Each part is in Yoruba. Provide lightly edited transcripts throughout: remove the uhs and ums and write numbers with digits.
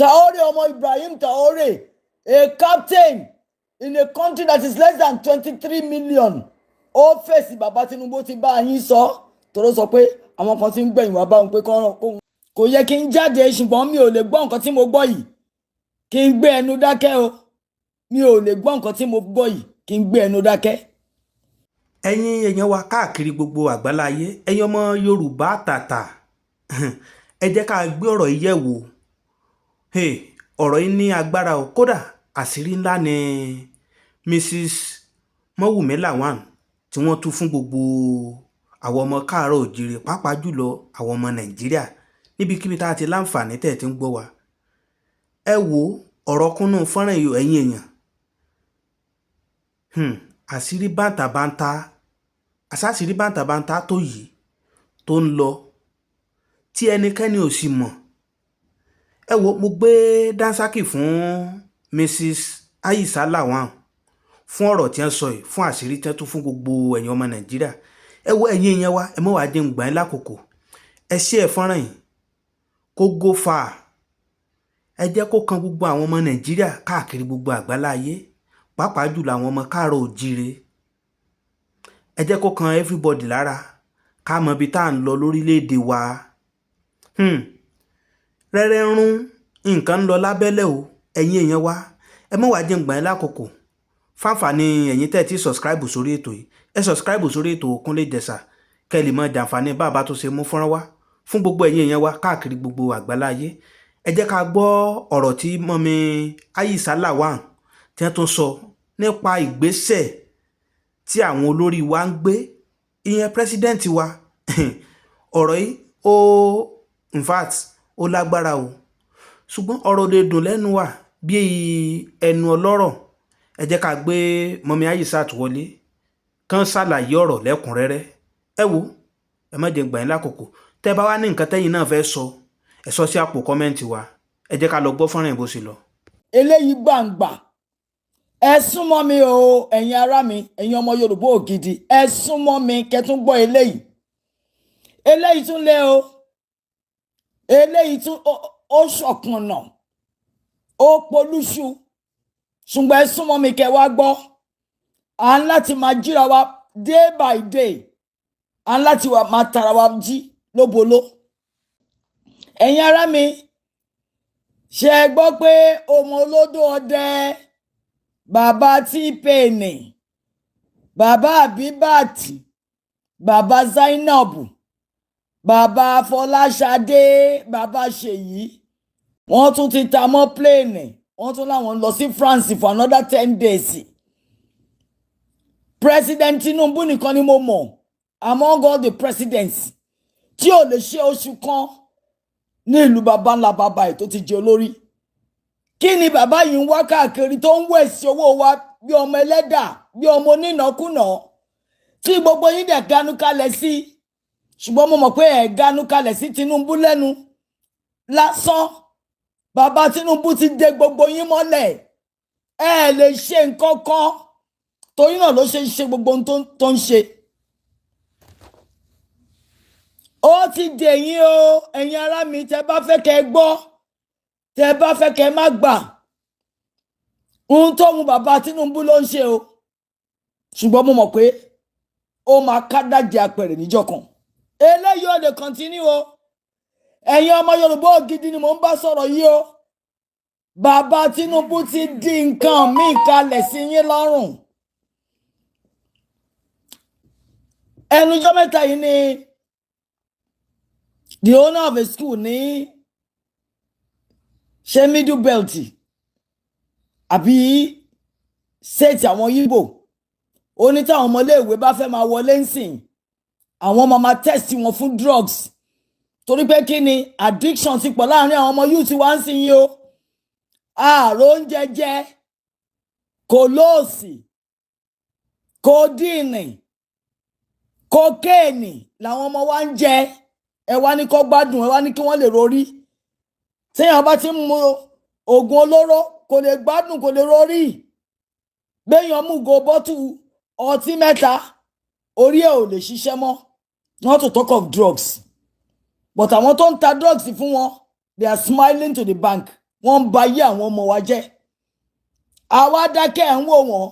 Traore, Omo Ibrahim Traore, a captain in a country that is less than 23 million. Ó fèsì bàbá Tinubu ti bá yín sọ toro sọ pé àwọn kan tí ń gbẹ̀yìn wá bá òun pé kò yẹ kí n jáde ṣùgbọ́n mi ò lè gbọ́ nǹkan tí mo gbọ́ yìí kí n gbé ẹnu dákẹ́ o mi ò lè gbọ́ nǹkan tí mo gbọ́ yìí kí n gbé ẹnu dákẹ́. ẹ̀yin èèyàn wa káàkiri gbogbo àgbáláyé ẹ̀yin ọmọ Yorùbá tàtà ẹ jẹ́ ká gbé ọ̀rọ̀ yìí yẹ̀ wò ọ̀rọ̀ yìí ní agbára o kódà àṣírí ńlá ni Mrs. Mọ́wùmí Lawan tí wọ́n tú fún gbogbo àwọn ọmọ káàárọ̀ òjìrè pàápàá jùlọ àwọn ọmọ Nàìjíríà níbikíbi tá a ti láǹfààní tẹ̀ tí ń gbọ́ wa. Ẹ wo ọ̀rọ̀ kúnnú fọ́nrán ẹ̀yin èèyàn àṣírí bàǹtàbàǹtà tó yìí tó ń lọ tí ẹnikẹ́ni ò sì mọ̀. Ẹ wo mo gbé dánsákì fún Mrs. Aisha Lawan fún ọ̀rọ̀ tí wọ́n sọ yìí fún àṣírí tí wọ́n tún fún gbogbo ẹ̀yin ọmọ Nàìjíríà. Ẹ wo ẹ̀yin èèyàn wa ẹ mọ̀ wá jẹun gbà yín lákòókò ẹ ṣí ẹ fọ́nrán yìí kó go far ẹ jẹ́ kó kan gbogbo àwọn ọmọ Nàìjíríà káàkiri gbogbo àgbáláyé pàápàá jùlọ àwọn ọmọ káàárọ̀ òjíire ẹ jẹ́ kó kan everybody lára ká mọ ibi tá à ń lọ lórílẹ̀‐èdè wa. Rẹ́rẹ́ rún nǹkan ń lọ lábẹ́lẹ̀ o ẹ̀yin èèyàn wa ẹ mọ̀ wá jẹun gbà yín lákòókò fáǹfààní ẹ̀yin tẹ́ ti subscribe sórí ètò yìí ẹ subscribe sórí ètò Kúnlé Ìjẹ̀ṣà kẹ́ lè mọ jàǹfààní bàbá tó ṣe mú fọ́nrán wá fún gbogbo ẹ̀yin èèyàn wa káàkiri gbogbo àgbáláyé. Ẹ jẹ́ ká gbọ́ ọ̀rọ̀ tí mọ́mi Aisha Lawan tí wọ́n tún sọ nípa ìgbésẹ̀ tí àwọn olórí wa ń gbé ìyẹn president wa ọ̀rọ̀ yìí in fact ó lágbára o ṣùgbọ́n ọ̀rọ̀ lè dùn lẹ́nu wa bí ẹnu ọlọ́rọ̀. Ẹ jẹ́ ká gbé mọ́mi Aisha wọlé kán ṣàlàyé ọ̀rọ̀ lẹ́kùnrẹ́rẹ́. Ẹ wo ẹ má jẹ́ gbà yín lákòókò tẹ́ bá wá ní nǹkan tẹ́yin náà fẹ́ sọ ẹ sọ sí àpò kọ́mẹ́ǹtì wa. Ẹ jẹ́ ká lọ gbọ́ fọ́nrán bó ṣe lọ. Eléyìí gbàǹgbà ẹ súnmọ́ mi o ẹ̀yin ará mi ẹ̀yin ọmọ Yorùbá ògidì ẹ súnmọ́ mi kẹ́tún gbọ́ eléyìí tún lé o eléyìí tún ó ṣọ̀kànnà ó polúṣu ṣùgbọ́n ẹ súnmọ́ mi kẹ́ wá gbọ́ à ń láti máa jíra wa day by day à ń láti máa tara wa jí lóbolo. Ẹ̀yin ará mi ṣe ẹ gbọ́ pé ọmọ olódò ọdẹ bàbá T-Pain bàbá Abibati bàbá Zainab bàbá Fọláṣadé bàbá Ṣèyí wọ́n tún ti ta mọ́ pléènì wọ́n tún láwọn lọ sí France for another 10 days. President Tinubu nìkan ni mo mọ̀ among all the presidents tí ò lè ṣe oṣù kan ní ìlú bàbá ńlá bàbá ẹ̀ tó ti jẹ olórí. Kí ni bàbá yìí ń wá káàkiri tó ń wẹ̀sì owó wa bí ọmọ ẹlẹ́dà bí ọmọ onínàkúnà tí gbogbo yín dẹ̀ ganu kalẹ̀ sí ṣùgbọ́n mo mọ̀ pé ẹ̀ ganu kalẹ̀ sí Tinubu lẹ́nu lásán. Bàbá Tinubu ti dè gbogbo yín mọ́lẹ̀ ẹ lè ṣe nǹkan kan torí náà ló ṣe ń ṣe gbogbo ohun tó ń ṣe. Ó ti dè yín o ẹ̀yin ará mi tẹ́ bá fẹ́ kẹ́ gbọ́ tẹ́ bá fẹ́ kẹ́ má gbà ohun tó mú bàbá Tinubu ló ń ṣe o ṣùgbọ́n mo mọ̀ pé ó máa kádàjẹ apẹ̀rẹ̀ níjọ́ kan. Eléyìí ò lè continue o ẹ̀yin ọmọ Yorùbá ògidì ni mò ń bá sọ̀rọ̀ yìí o. Bàbá Tinubu ti di nǹkan míì kalẹ̀ sí yín lọ́rùn. Ẹnujọ́ mẹ́ta yìí ni the owner of a school ní ṣe middle belt àbí state àwọn Igbo ó ní táwọn ọmọléèwé bá fẹ́ máa wọlé ńsìn àwọn ọmọ máa test wọn fún drugs torí pé kí ni addiction ti pọ̀ láàrin àwọn ọmọ youth wá ń sìn yìí o ààrò oúnjẹ jẹ kòlóòsì kòdíìnì kokéènì làwọn ọmọ wa ń jẹ ẹ wá ní kó gbádùn ẹ wá ní kí wọ́n lè rorí. Téèyàn bá ti ń mu oògùn olóró kò lè gbádùn kò lè rorí. Béèyàn mú go bọ́tù ọtí mẹ́ta orí ẹ̀ ò lè ṣiṣẹ́ mọ́ not to talk of drugs but àwọn tó ń ta drugs fún wọn they are smiling to the bank wọ́n ń ba ayé àwọn ọmọ wa jẹ́ àwa dákẹ́ ẹ̀ ń wò wọ́n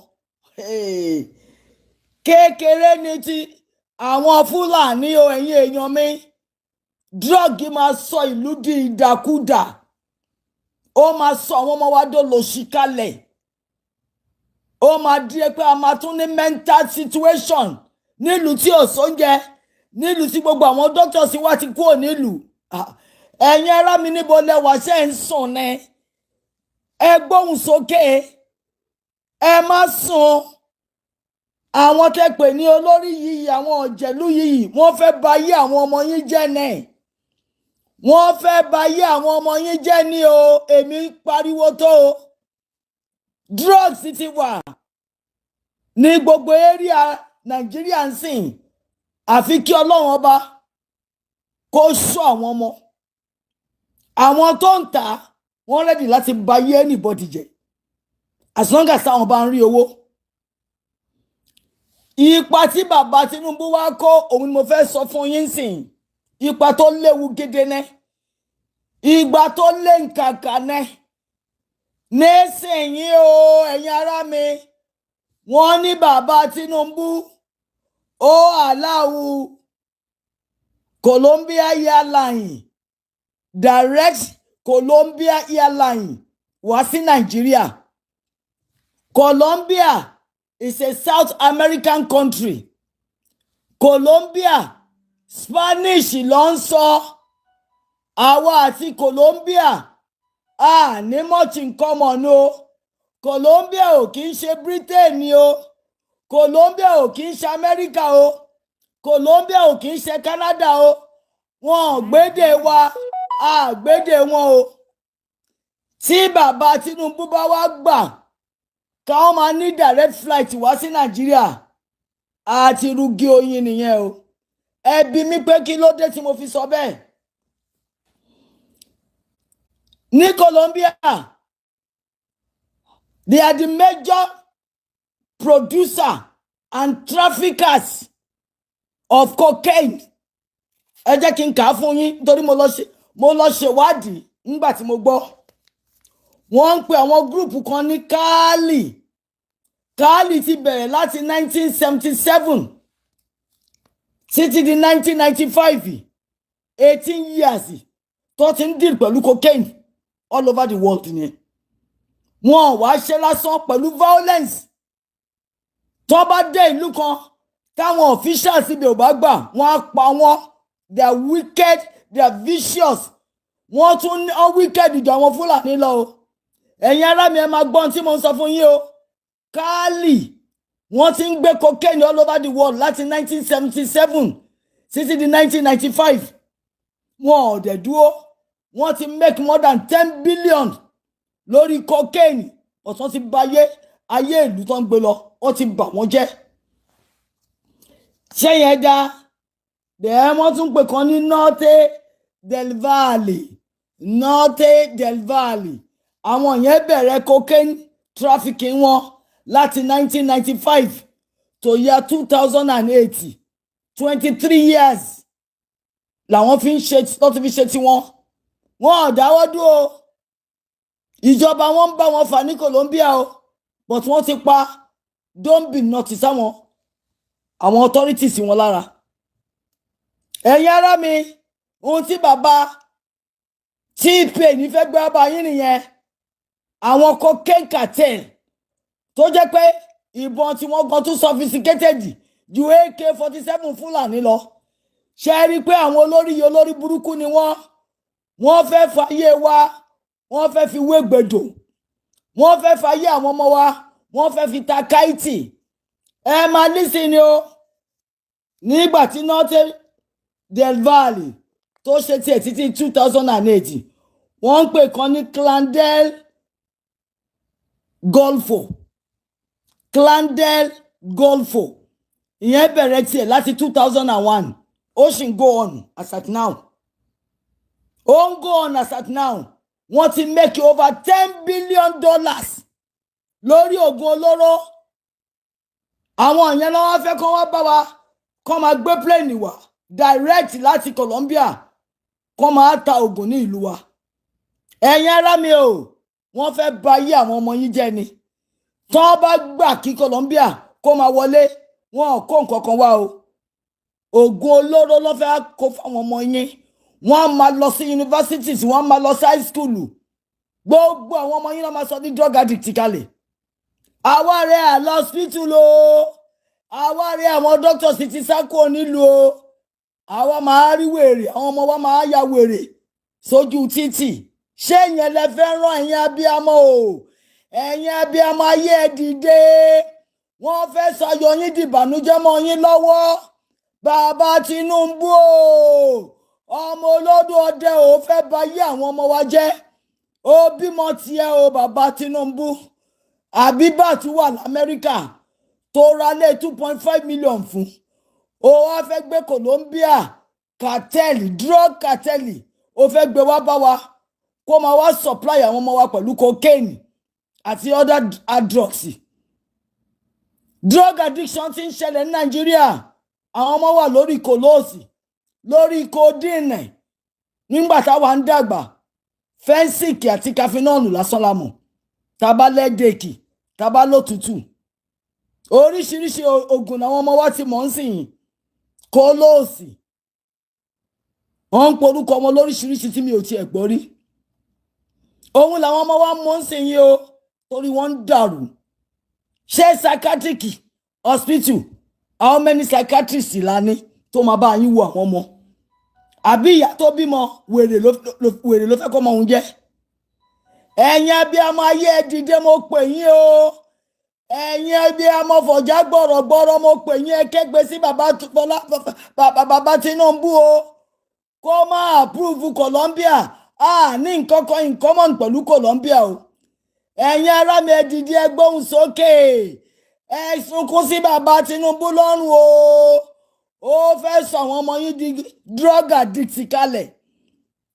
kékeré ní ti àwọn Fúlàní o ẹ̀yin èèyàn mi drug máa sọ ìlú di ìdàkúdà ó máa sọ àwọn ọmọ wa dolòṣì kalẹ̀ ó máa di pé a máa tún ní mental situation nílùú tí ò sóúnjẹ nílùú tí gbogbo àwọn doctors wa ti kúrò nílùú ẹ̀yin ará mi níbo lẹwà ṣe ń sùn ni ẹ gbóhùn sókè ẹ má sùn àwọn tẹ́ pè ní olórí yìí àwọn ọ̀jẹ̀lú yìí wọ́n fẹ́ ba ayé àwọn ọmọ yín jẹ́ náà wọ́n fẹ́ ba ayé àwọn ọmọ yín jẹ́ ní o èmi pariwo tó o drugs ti wà ní gbogbo area Nàìjíríà ń sìn àfi kí Ọlọ́run ọba kó ṣọ́ àwọn ọmọ àwọn tó ń tà wọ́n ready láti ba ayé anybody jẹ́ as long as àwọn bá ń rí owó ipa tí bàbá Tinubu wá kó òun ni mo fẹ́ sọ fún yín sìn ipa tó léwu gidi ní ìgbà tó lé nkàkà ní nísìnyí o ẹ̀yin ará mi wọ́n ní bàbá Tinubu ó aláwu Colombia airline direct Colombia airline wá sí Nàìjíríà. Colombia is a South American country. Colombia Spanish ló ń sọ àwa àti Colombia ní much in common o. Colombia ò kì í ṣe Britain o. Colombia ò kì í ṣe America o. Colombia ò kì í ṣe Canada o. Wọn ò gbédè wa àgbédè wọn o. Tí bàbá Tinubu bá wá gbà káwọn máa ní direct flight wá sí Nàìjíríà àti rugi oyin nìyẹn o. Ẹ bi mí pé kí ló dé tí mo fi sọ bẹ́ẹ̀. Ní Colombia they are the major producer and traffickers of cocaine. Ẹ jẹ́ kí n kà á fún yín nítorí mo lọ ṣèwádìí nígbà tí mo gbọ́. Wọ́n ń pe àwọn gúrùpù kan ní Cali ti bẹ̀rẹ̀ láti 1977 títí di 1995 18 years tó ti ń deal pẹ̀lú cocaine all over the world ni. Wọ́n wá ṣe lásán pẹ̀lú violence. Tó bá dé ìlú kan táwọn officials ibẹ̀ ò bá gbà wọ́n á pa wọ́n. They are wicked, they are vicious. Wọ́n tún ní wicked jù àwọn Fúlàní lọ o. Ẹ̀yin ará mi ẹ máa gbọ́n tí mo ń sọ fún yín o. Cali wọ́n ti ń gbé cocaine all over the world láti 1977 títí di 1995. Wọ́n ò dẹ̀ dúró. Wọ́n ti make more than 10 billion lórí cocaine. Ọ̀tún ti bà ayé ìlú tó ń gbé lọ. Ó ti bà wọ́n jẹ́. Ṣé yẹn dá? Wọ́n tún pè kan ní Norte del Valle. Àwọn yẹn bẹ̀rẹ̀ cocaine trafficking wọn láti 1995 to year 2008 23 years làwọn fi ń ṣe lọ́tún fi ṣe tiwọn. Wọ́n ò dáwọ́ dúró. Ìjọba wọn ń bá wọn fà ní Colombia o but wọ́n ti pa don't be naughty sáwọn àwọn authorities wọn lára. Ẹ̀yin ará mi ohun tí bàbá T-Pain fẹ́ gbé bá yín nìyẹn. Àwọn cocaine cartel tó jẹ́ pé ìbọn tí wọ́n gan tún sophisticated ju AK-47 Fúlàní lọ. Ṣé rí pé àwọn olórí burúkú ni wọ́n fẹ́ fàyè wa wọ́n fẹ́ fi wé gbèdò wọ́n fẹ́ fàyè àwọn ọmọ wa wọ́n fẹ́ fi ta káìtì. Ẹ máa lísìn ni o. Nígbà tí Norte del Valle tó ṣe tiẹ̀ títí 2008 wọ́n ń pè kan ní Clandel Golfo ìyẹn bẹ̀rẹ̀ tiẹ̀ láti 2001 ó sì ń go on as at now. Ó ń go on as at now. Wọ́n ti make over $10 billion lórí oògùn olóró. Àwọn ìyẹn náà wọ́n fẹ́ kán wá bá wa kán máa gbé plane wá direct láti Colombia kán máa ta oògùn ní ìlú wa. ẹ̀yin ará mi o wọ́n fẹ́ bà ayé àwọn ọmọ yín jẹ́ ni tán bá gbà kí Colombia kó máa wọlé wọn ò kó nǹkan kan wá o oògùn olóró ló fẹ́ kó fáwọn ọmọ yín wọ́n á máa lọ sí universities wọ́n á máa lọ sí high school gbogbo àwọn ọmọ yín náà máa sọ ní drug addict kalẹ̀ àwa rẹ̀ àlọ́ hospital o àwa rẹ̀ àwọn doctors ti sá kúrò nílùú o àwa máa rí wèrè àwọn ọmọ wa máa ya wèrè sójú títì ṣé ìyẹn lẹ fẹ́ rán ẹ̀yin abiyamọ o ẹ̀yin abiyamọ ayé ẹ dìde wọ́n fẹ́ sọyọ yín dìbànújẹ́ mọ́ yín lọ́wọ́ bàbá Tinubu o ọmọ olódò ọdẹ ò fẹ́ bà ayé àwọn ọmọ wa jẹ́ ó bímọ tiẹ̀ o bàbá Tinubu Abibat wà l'Amẹ́ríkà tó ra lé 2.5 million fún ó wá fẹ́ gbé Colombia cartel drug cartel ó fẹ́ gbé wá bá wa kó máa wá supply àwọn ọmọ wa pẹ̀lú cocaine àti other drugs drug addiction ti ń ṣẹlẹ̀ ní Nàìjíríà àwọn ọmọ wa lórí kòlóòsì lórí codeine nígbà táwa ń dàgbà fẹ́ǹsìkì àti kafinọ́ọ̀nù lásán la mọ̀ tábà lẹ́dẹ̀kì tábà lótútù oríṣiríṣi oògùn làwọn ọmọ wa ti mọ̀ ń sìn kòlóòsì wọ́n ń porúkọ ọmọ lóríṣiríṣi tí mi ò tiẹ̀ gbọ́ rí òun làwọn ọmọ wa mọ̀ ń sìn yìí o torí wọ́n ń dàrú ṣé psychiatric hospital how many psychiatrists la ní tó máa bá yín wo àwọn ọmọ àbí ìyá tó bímọ wèrè ló fẹ́ kọ́ ọmọ òun jẹ́ ẹ̀yin abiyamọ ayé ẹ dìde mo pè yín o ẹ̀yin abiyamọ fọ̀já gbọ̀rọ̀gbọ̀rọ̀ mo pè yín ẹ kẹ́gbẹ́ sí bàbá Tinubu o kó máa approve Colombia ní nǹkan kan in common pẹ̀lú Colombia o ẹ̀yin ará mi ẹ dìde ẹ gbóhùn sókè ẹ sunkún sí bàbá Tinubu lọ́rùn o ó fẹ́ sọ àwọn ọmọ yín di drug addict kalẹ̀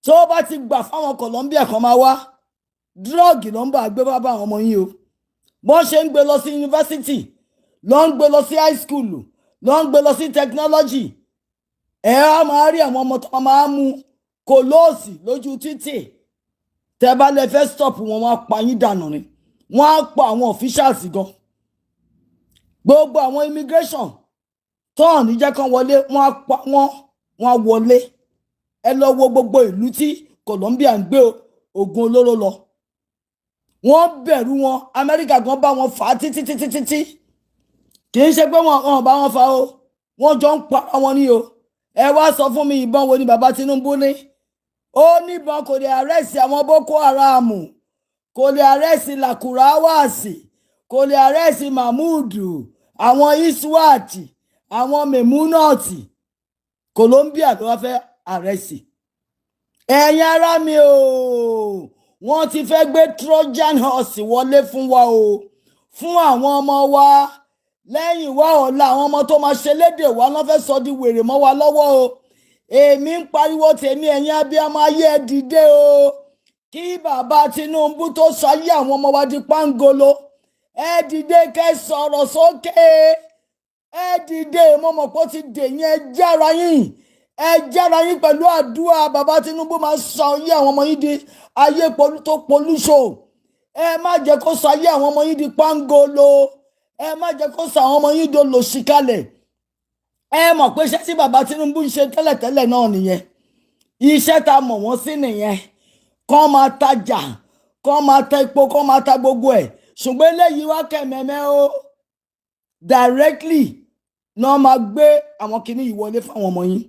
tó bá ti gbà fáwọn Colombia kan máa wá drug ló ń bá gbé bàbá àwọn ọmọ yín o bọ́n ṣe ń gbé lọ sí yunifásitì ló ń gbé lọ sí high school ló ń gbé lọ sí technology ẹ á máa rí àwọn ọmọ tó máa mú kòlóòsì lójú títì tẹ bá lè fẹ́ stop wọn wọ́n á pa yín dànù ni wọ́n á pa àwọn officials gan gbogbo àwọn immigration tọ́ọ̀ ní jẹ́ kán wọlé wọ́n á pa wọ́n á wọlé ẹ lọ wo gbogbo ìlú tí Colombia ń gbé oògùn olóró lọ wọ́n bẹ̀rù wọn Amẹ́ríkà gan bá wọn fà á títí kì í ṣe pé wọn bá wọn fà ó wọ́n jọ ń para wọn ní o ẹ wá sọ fún mi ìbọn wo ni bàbá Tinubu ní ó níbọn kò lè àrẹ́sì àwọn Boko Haram kò lè àrẹ́sì Lakurawasi kò lè àrẹ́sì Mahmudu àwọn Iswat àwọn Memunati Colombia ló wá fẹ́ àrẹ́sì ẹ̀yin ará mi o wọ́n ti fẹ́ gbé Trojan horse wọlé fún wa o fún àwọn ọmọ wa lẹ́yìn wá ọ̀la àwọn ọmọ tó máa ṣe lédè wa ló fẹ́ sọ di wèrè mọ́ wa lọ́wọ́ o èmi ń pariwo tèmi ẹ̀yin abiyamọ ayé ẹ dìde o kí bàbá Tinubu tó sọ ayé àwọn ọmọ wa di pangolo ẹ dìde kẹ́ sọ̀rọ̀ sókè ẹ dìde mo mọ̀ pé ó ti dè yín ẹ jára yín pẹ̀lú àdúrà bàbá Tinubu máa sọ ayé àwọn ọmọ yín di ayé tó polúṣò ẹ má jẹ́ kó sọ ayé àwọn ọmọ yín di pangolo ẹ má jẹ́ kó sọ àwọn ọmọ yín di olòṣìkalẹ̀ ẹ mọ̀ pé iṣẹ́ tí bàbá Tinubu ń ṣe tẹ́lẹ̀tẹ́lẹ̀ náà nìyẹn iṣẹ́ tá mọ̀ wọ́n sí nìyẹn kán máa tajà kán máa ta epo kán máa ta gbogbo ẹ̀ ṣùgbọ́n eléyìí wá kẹ̀mẹ́mẹ́ o directly náà máa gbé àwọn kinní yìí wọlé fáwọn ọmọ yín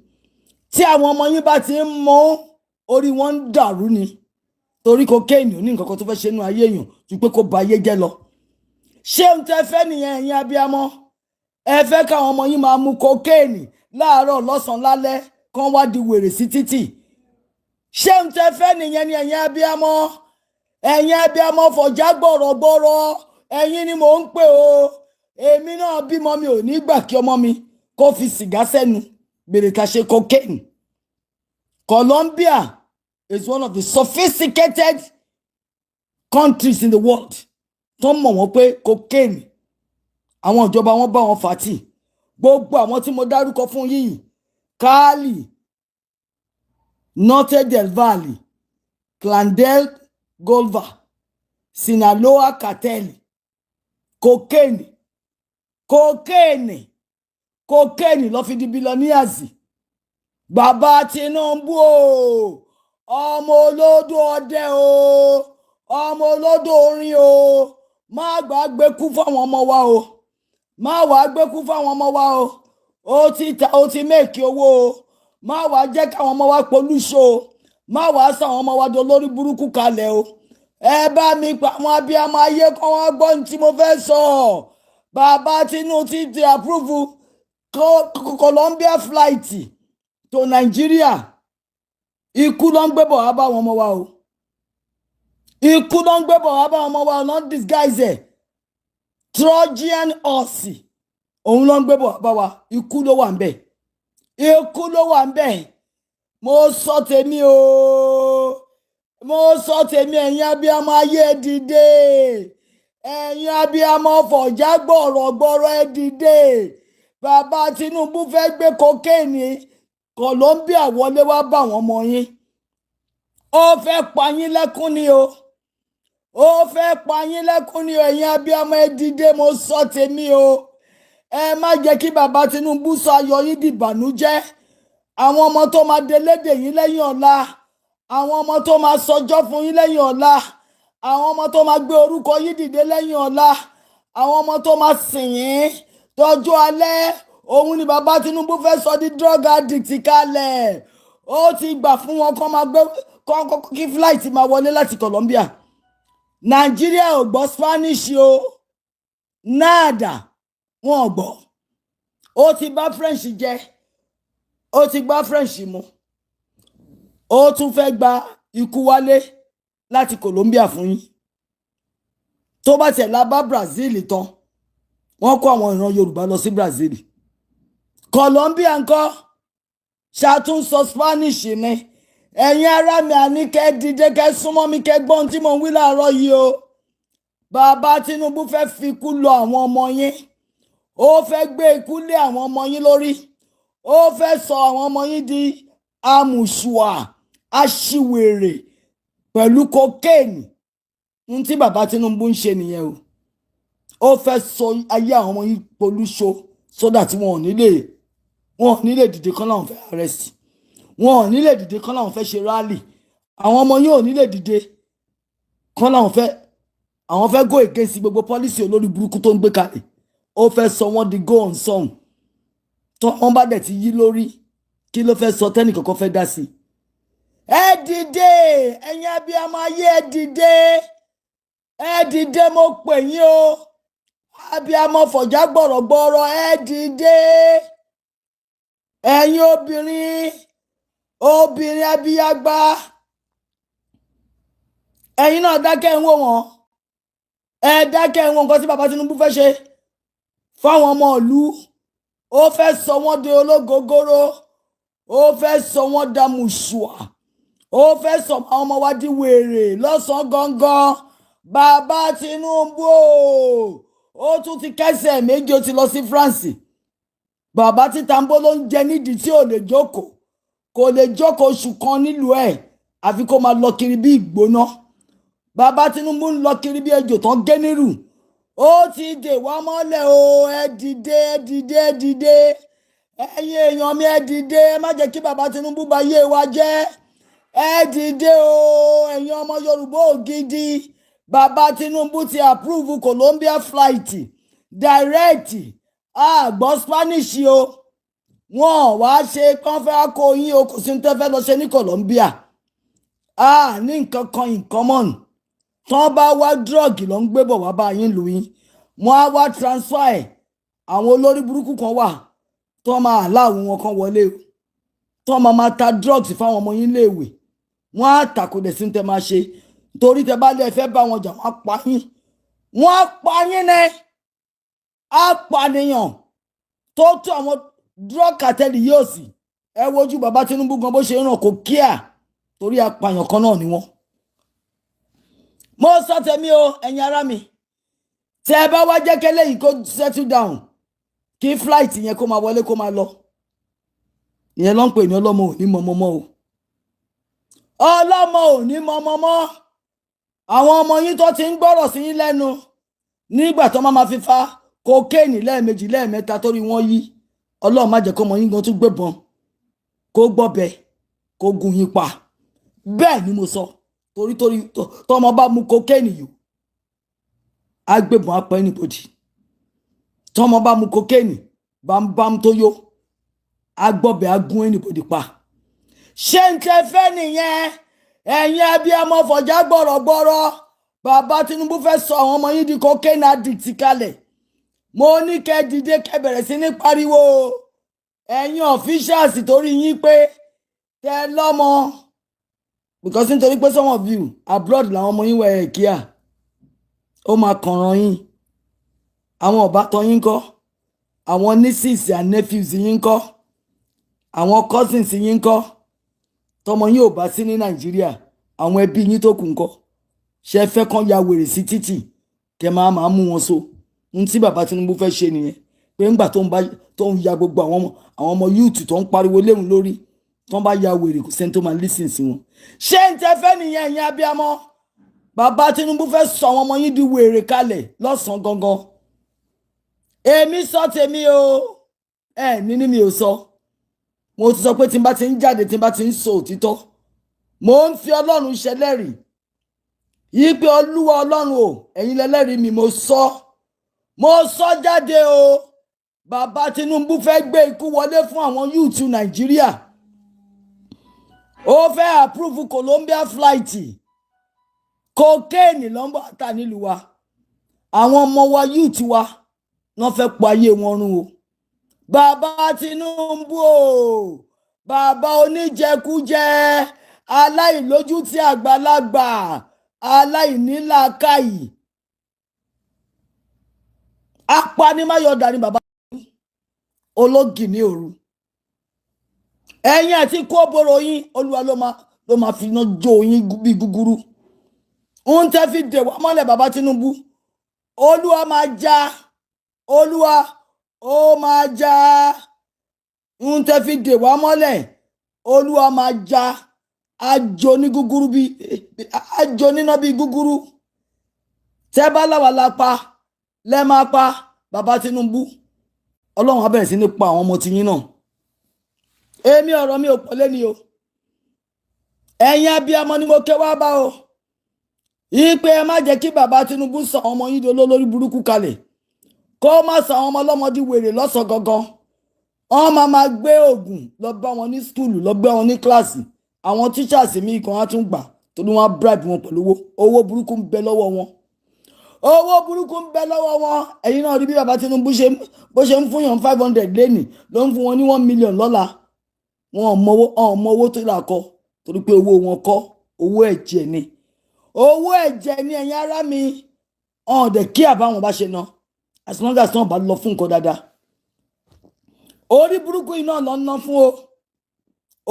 tí àwọn ọmọ yín bá ti ń mọ orí wọn ń dàrú ni torí cocaine ò ní nǹkan kan tó fẹ́ ṣe nínú ayé èèyàn ju pé kó ba ayé jẹ́ lọ ṣé ń tẹ́ fẹ́ nìyẹn ẹ̀yin abiyamọ ẹ fẹ́ káwọn ọmọ yín máa mu cocaine láàárọ̀ lọ́sàn-án lálẹ́ kán wá di wèrè sí títì ṣé ń tẹ́ fẹ́ nìyẹn ni ẹ̀yin abiyamọ fọ̀já gbọ̀rọ̀gbọ̀rọ̀ ẹ̀yin ni mò ń pè o èmi náà bímọ mi ò ní gbà kí ọmọ mi kó fi sìgá sẹ́nu bèrè ká ṣe cocaine Colombia is one of the sophisticated countries in the world tó mọ̀ wọ́n pé cocaine àwọn ìjọba wọn bá wọn fàtì gbogbo àwọn tí mo dárúkọ fún yìí Cali Norte del Valle Clandel Golva, Sinaloa cartel, cocaine ló fi di billionaires. Bàbá Tinubu o, ọmọ olódò ọdẹ o, ọmọ olódò orin o, má gbàgbé kú fáwọn ọmọ wa o, má wàá gbé kú fáwọn ọmọ wa o, ó ti make owó o, má wàá jẹ́ káwọn ọmọ wa polúṣo o, má wàá sàwọn ọmọ wa dolórí burúkú kalẹ̀ o. Ẹ bá mi pa àwọn abiyamọ ayé kan wá gbọ́ ní tí mo fẹ́ sọ. Bàbá Tinubu ti approve Colombia flight to Nigeria. Ikú ló ń gbé bọ̀ wá bá àwọn ọmọ wa o. Ikú ló ń gbé bọ̀ wá bá àwọn ọmọ wa o, not disguise ẹ̀. Trojan horse òun ló ń gbé bọ̀ wá bá wa. Ikú ló wà ń bẹ̀. Ikú ló wà ń bẹ̀. Mo sọ tèmi o. Mo sọ tèmi, ẹ̀yin abiyamọ ayé ẹ dìde. Ẹ̀yin abiyamọ fọ̀já gbọ̀rọ̀gbọ̀rọ̀ ẹ dìde. Bàbá Tinubu fẹ́ gbé cocaine Colombia wọlé wá bá àwọn ọmọ yín. Ó fẹ́ pa yín lẹ́kún ni o. Ó fẹ́ pa yín lẹ́kún ni o. Ẹ̀yin abiyamọ ẹ dìde, mo sọ tèmi o. Ẹ má jẹ́ kí bàbá Tinubu sọ ayọ̀ yín di ìbànújẹ́. Àwọn ọmọ tó máa delédè yín lẹ́yìn ọ̀la. Àwọn ọmọ tó máa sọjọ́ fún yín lẹ́yìn ọ̀la. Àwọn ọmọ tó máa gbé orúkọ yín dìde lẹ́yìn ọ̀la. Àwọn ọmọ tó máa sìn yín tọ́jú alẹ́. Òun ni bàbá Tinubu fẹ́ sọ di drug addict kalẹ̀. Ó ti gbà fún wọn kó máa gbé kí flight máa wọlé láti Colombia. Nàìjíríà ò gbọ́ Spanish o. Nada. Wọn ò gbọ́. Ó ti bá French jẹ. Ó ti gbá French mu. Ó tún fẹ́ gba ikú wálé láti Colombia fún yín. Tó bá tẹ̀ la bá Brazil tán, wọ́n kó àwọn ìran Yorùbá lọ sí Brazil. Colombia ńkọ́ ṣàtúnsọ Spanish ni. Ẹ̀yin ará mi àní kẹ́ dìde kẹ́ súnmọ́ mi kẹ́ gbọ́n tí mo ń wí láàárọ̀ yìí o. Bàbá Tinubu fẹ́ fi ikú lọ àwọn ọmọ yín. Ó fẹ́ gbé ikú lé àwọn ọmọ yín lórí. Ó fẹ́ sọ àwọn ọmọ yín di amùsùà, aṣiwèrè pẹ̀lú cocaine. N tí bàbá Tinubu ń ṣe nìyẹn o. Ó fẹ́ sọ ayé àwọn ọmọ yín polúṣo sódà tí wọn ò nílé dìde kán láwọn fẹ́ arrest. Wọn ò nílé dìde kán láwọn fẹ́ ṣe rally. Àwọn ọmọ yín ò nílé dìde kán láwọn fẹ́ go against gbogbo policy olórí burúkú tó ń gbé kalẹ̀. Ó fẹ́ sọ wọ́n di go on song. Tó wọ́n bá dẹ̀ ti yí lórí, kí ló fẹ́ sọ tẹ́nì kankan fẹ́ dá sí? Ẹ dìde, ẹ̀yin abiyamọ ayé ẹ dìde. Ẹ dìde, mo pè yín o. Abiyamọ fọ̀já gbọ̀rọ̀gbọ̀rọ̀ ẹ dìde. Ẹ̀yin obìnrin abiyagba. Ẹ̀yin náà dákẹ́ ń wò wọ́n. Ẹ dákẹ́ ń wò nǹkan tí bàbá Tinubu fẹ́ ṣe fáwọn ọmọ ìlú. Ó fẹ́ sọ wọ́n di ológogoro. Ó fẹ́ sọ wọ́n da mùsùà. Ó fẹ́ sọ àwọn ọmọ wa di wèrè lọ́sàn-án gangan. Bàbá Tinubu ó tún ti kẹ́sẹ̀ méjì, ó ti lọ sí France. Bàbá tí tambo ló ń jẹ nídìí tí ò lè jókòó. Kò lè jókòó oṣù kan nílùú ẹ̀ àfi kó máa lọ kiri bí ìgbóná. Bàbá Tinubu ń lọ kiri bí ejò tán gé nírù. Ó ti dè wá mọ́lẹ̀ o. Ẹ dìde, ẹ dìde, ẹ dìde. Ẹ̀yin èèyàn mi ẹ dìde. Má jẹ́ kí bàbá Tinubu bà yé wa jẹ́. Ẹ dìde o. Ẹ̀yin ọmọ Yorùbá ògidì. Bàbá Tinubu ti approve Colombia flight direct. Gbọ́ Spanish o. Wọ́n wá ṣe kán fẹ́ kó yín o. Kò sí ní tẹ́ fẹ́ lọ ṣe ní Colombia. Ní nǹkan kan in common. Tán bá wá drug ló ń gbé bọ̀ wá bá yín lù yín. Wọ́n á wá transfer ẹ̀. Àwọn olórí burúkú kan wà tó máa aláwọ̀ wọn kan wọlé o. Tó máa ta drugs fáwọn ọmọ yín léèwé. Wọ́n á tàkò dẹ̀ sí ní tẹ́ máa ṣe. Torí tẹ́ bá lè fẹ́ bá wọn jà, wọ́n á pa yín. Wọ́n á pa yín ní. Apànìyàn tó tó àwọn drug cartel yóò sì. Ẹ wojú bàbá Tinubu gan bó ṣe ràn kó kíá. Torí apàyàn kan náà ni wọ́n. Mo sọ tèmi o, ẹ̀yin ará mi. Tẹ́ bá wá jẹ́ kẹ́lẹ́ yìí kó settle down. Kí flight yẹn kó máa wọlé kó máa lọ. Ìyẹn ló ń pè ní ọlọ́mọ ò ní mọ́mọ́ mọ́ o. Ọlọ́mọ ò ní mọ́mọ́ mọ́. àwọn ọmọ yín tó ti ń gbọ́rọ̀ sí yín lẹ́nu nígbà tó máa fi fa kokéènì lẹ́ẹ̀mejì lẹ́ẹ̀mẹ́ta torí wọ́n yí Ọlọ́run má jẹ́ kó ọmọ yín gan tún gbébọn kó gbọ́bẹ kó gún yín pa bẹ́ẹ̀ ni mo sọ torí tọmọ bá mu kokéènì yìí á gbébọn apá ẹnìbòdì tọmọ bá mu kokéènì bámbám tó yó á gbọ́bẹ á gún ẹnìbòdì pa ṣé ń tẹ fẹ́ nìyẹn ẹ̀yin abiyamọ fọ̀já gbọ̀rọ̀gbọ̀rọ̀ bàbá Tinubu fẹ́ sọ àwọn ọmọ yín di cocaine addict kalẹ̀ mo ní kẹ́ dìde kẹ́ bẹ̀rẹ̀ sí ní pariwo ẹ̀yin officials torí yín pé tẹ lọ́mọ because nítorí pé some of you abroad làwọn ọmọ yín wẹ̀ kíá ó máa kànràn yín àwọn ọ̀bátan yín kọ́ àwọn nieces and nephews yín kọ́ àwọn cousins yín kọ́ tọmọ yín ò bá sí ní Nàìjíríà àwọn ẹbí yín tó kù ńkọ́ ṣe fẹ́ kàn ya wèrè sí títì kẹ máa mú wọn so n tí bàbá Tinubu fẹ́ ṣe nìyẹn pé ńgbà tó ń ya gbogbo àwọn ọmọ youth tó ń pariwo léhùn lórí tó ń bá ya wèrè kò sẹ́ni tó máa lísìn sí wọn ṣé ń tẹ́ fẹ́ nìyẹn ẹ̀yin abiyamọ bàbá Tinubu fẹ́ sọ àwọn ọmọ yín di wèrè kalẹ̀ lọ́sàn-án gangan èmi sọ tèmi o ní mi ò sọ mo ti sọ pé tí n bá ti ń jáde tí n bá ti ń sọ òtítọ́ mo ń fi Ọlọ́run ṣẹlẹ́rìí yí pé Olúwa Ọlọ́run o ẹ̀yin lẹ́lẹ́rìí mi mo sọ jáde o bàbá Tinubu fẹ́ gbé ikú wọlé fún àwọn youth Nàìjíríà ó fẹ́ approve Colombia flight cocaine lọ́nbọ̀ àtà nílùú wa àwọn ọmọ wa youth wa wọ́n fẹ́ pa ayé wọn run o bàbá Tinubu o bàbá oníjẹkújẹ aláìlójútì àgbàlagbà aláìnílàákàyè apanimáyọ̀dà ni bàbá ológìní òru ẹ̀yin àti kóboro yín Olúwa ló máa fi iná jó yín bí gúgúrú ń tẹ́ fi dè wá mọ́lẹ̀ bàbá Tinubu Olúwa máa já Olúwa ó máa já ń tẹ́ fi dè wá mọ́lẹ̀ Olúwa máa já àjò ní gúgúrú bí àjò níná bí gúgúrú tẹ́ bá láwa lápá lẹ́ máa pa bàbá Tinubu Ọlọ́run á bẹ̀rẹ̀ sí ní pa àwọn ọmọ tiyín náà èmi ọ̀rọ̀ mi ò pọ̀ lẹ́ni o ẹ̀yin abiyamọ ni mo ké wá bá o ìpè ẹ má jẹ́ kí bàbá Tinubu sọ àwọn ọmọ yín di olólórí burúkú kalẹ̀ kó má sọ àwọn ọmọ ọlọ́mọ di wèrè lọ́sàn gangan wọ́n máa gbé oògùn lọ bá wọn ní skúlù lọ gbé wọn ní kíláàsì àwọn teachers mi kan á tún gbà torí wọ́n á bribe wọn pẹ̀lú owó burúkú ń bẹ lọ́wọ́ wọn ẹ̀yin náà rí bí bàbá Tinubu bó ṣe ń fún yàn 500 lẹ́nì ló ń fún wọn ní 1 million lọ́la wọn ò mọ owó tó là kọ torí pé owó wọn kọ́ owó ẹ̀jẹ̀ ni ẹ̀yin ará mi ọ̀n dẹ̀ kí àbáwọn bá ṣe ná as long as wọ́n bá lọ fún nǹkan dáadáa orí burúkú iná lọ ná fún o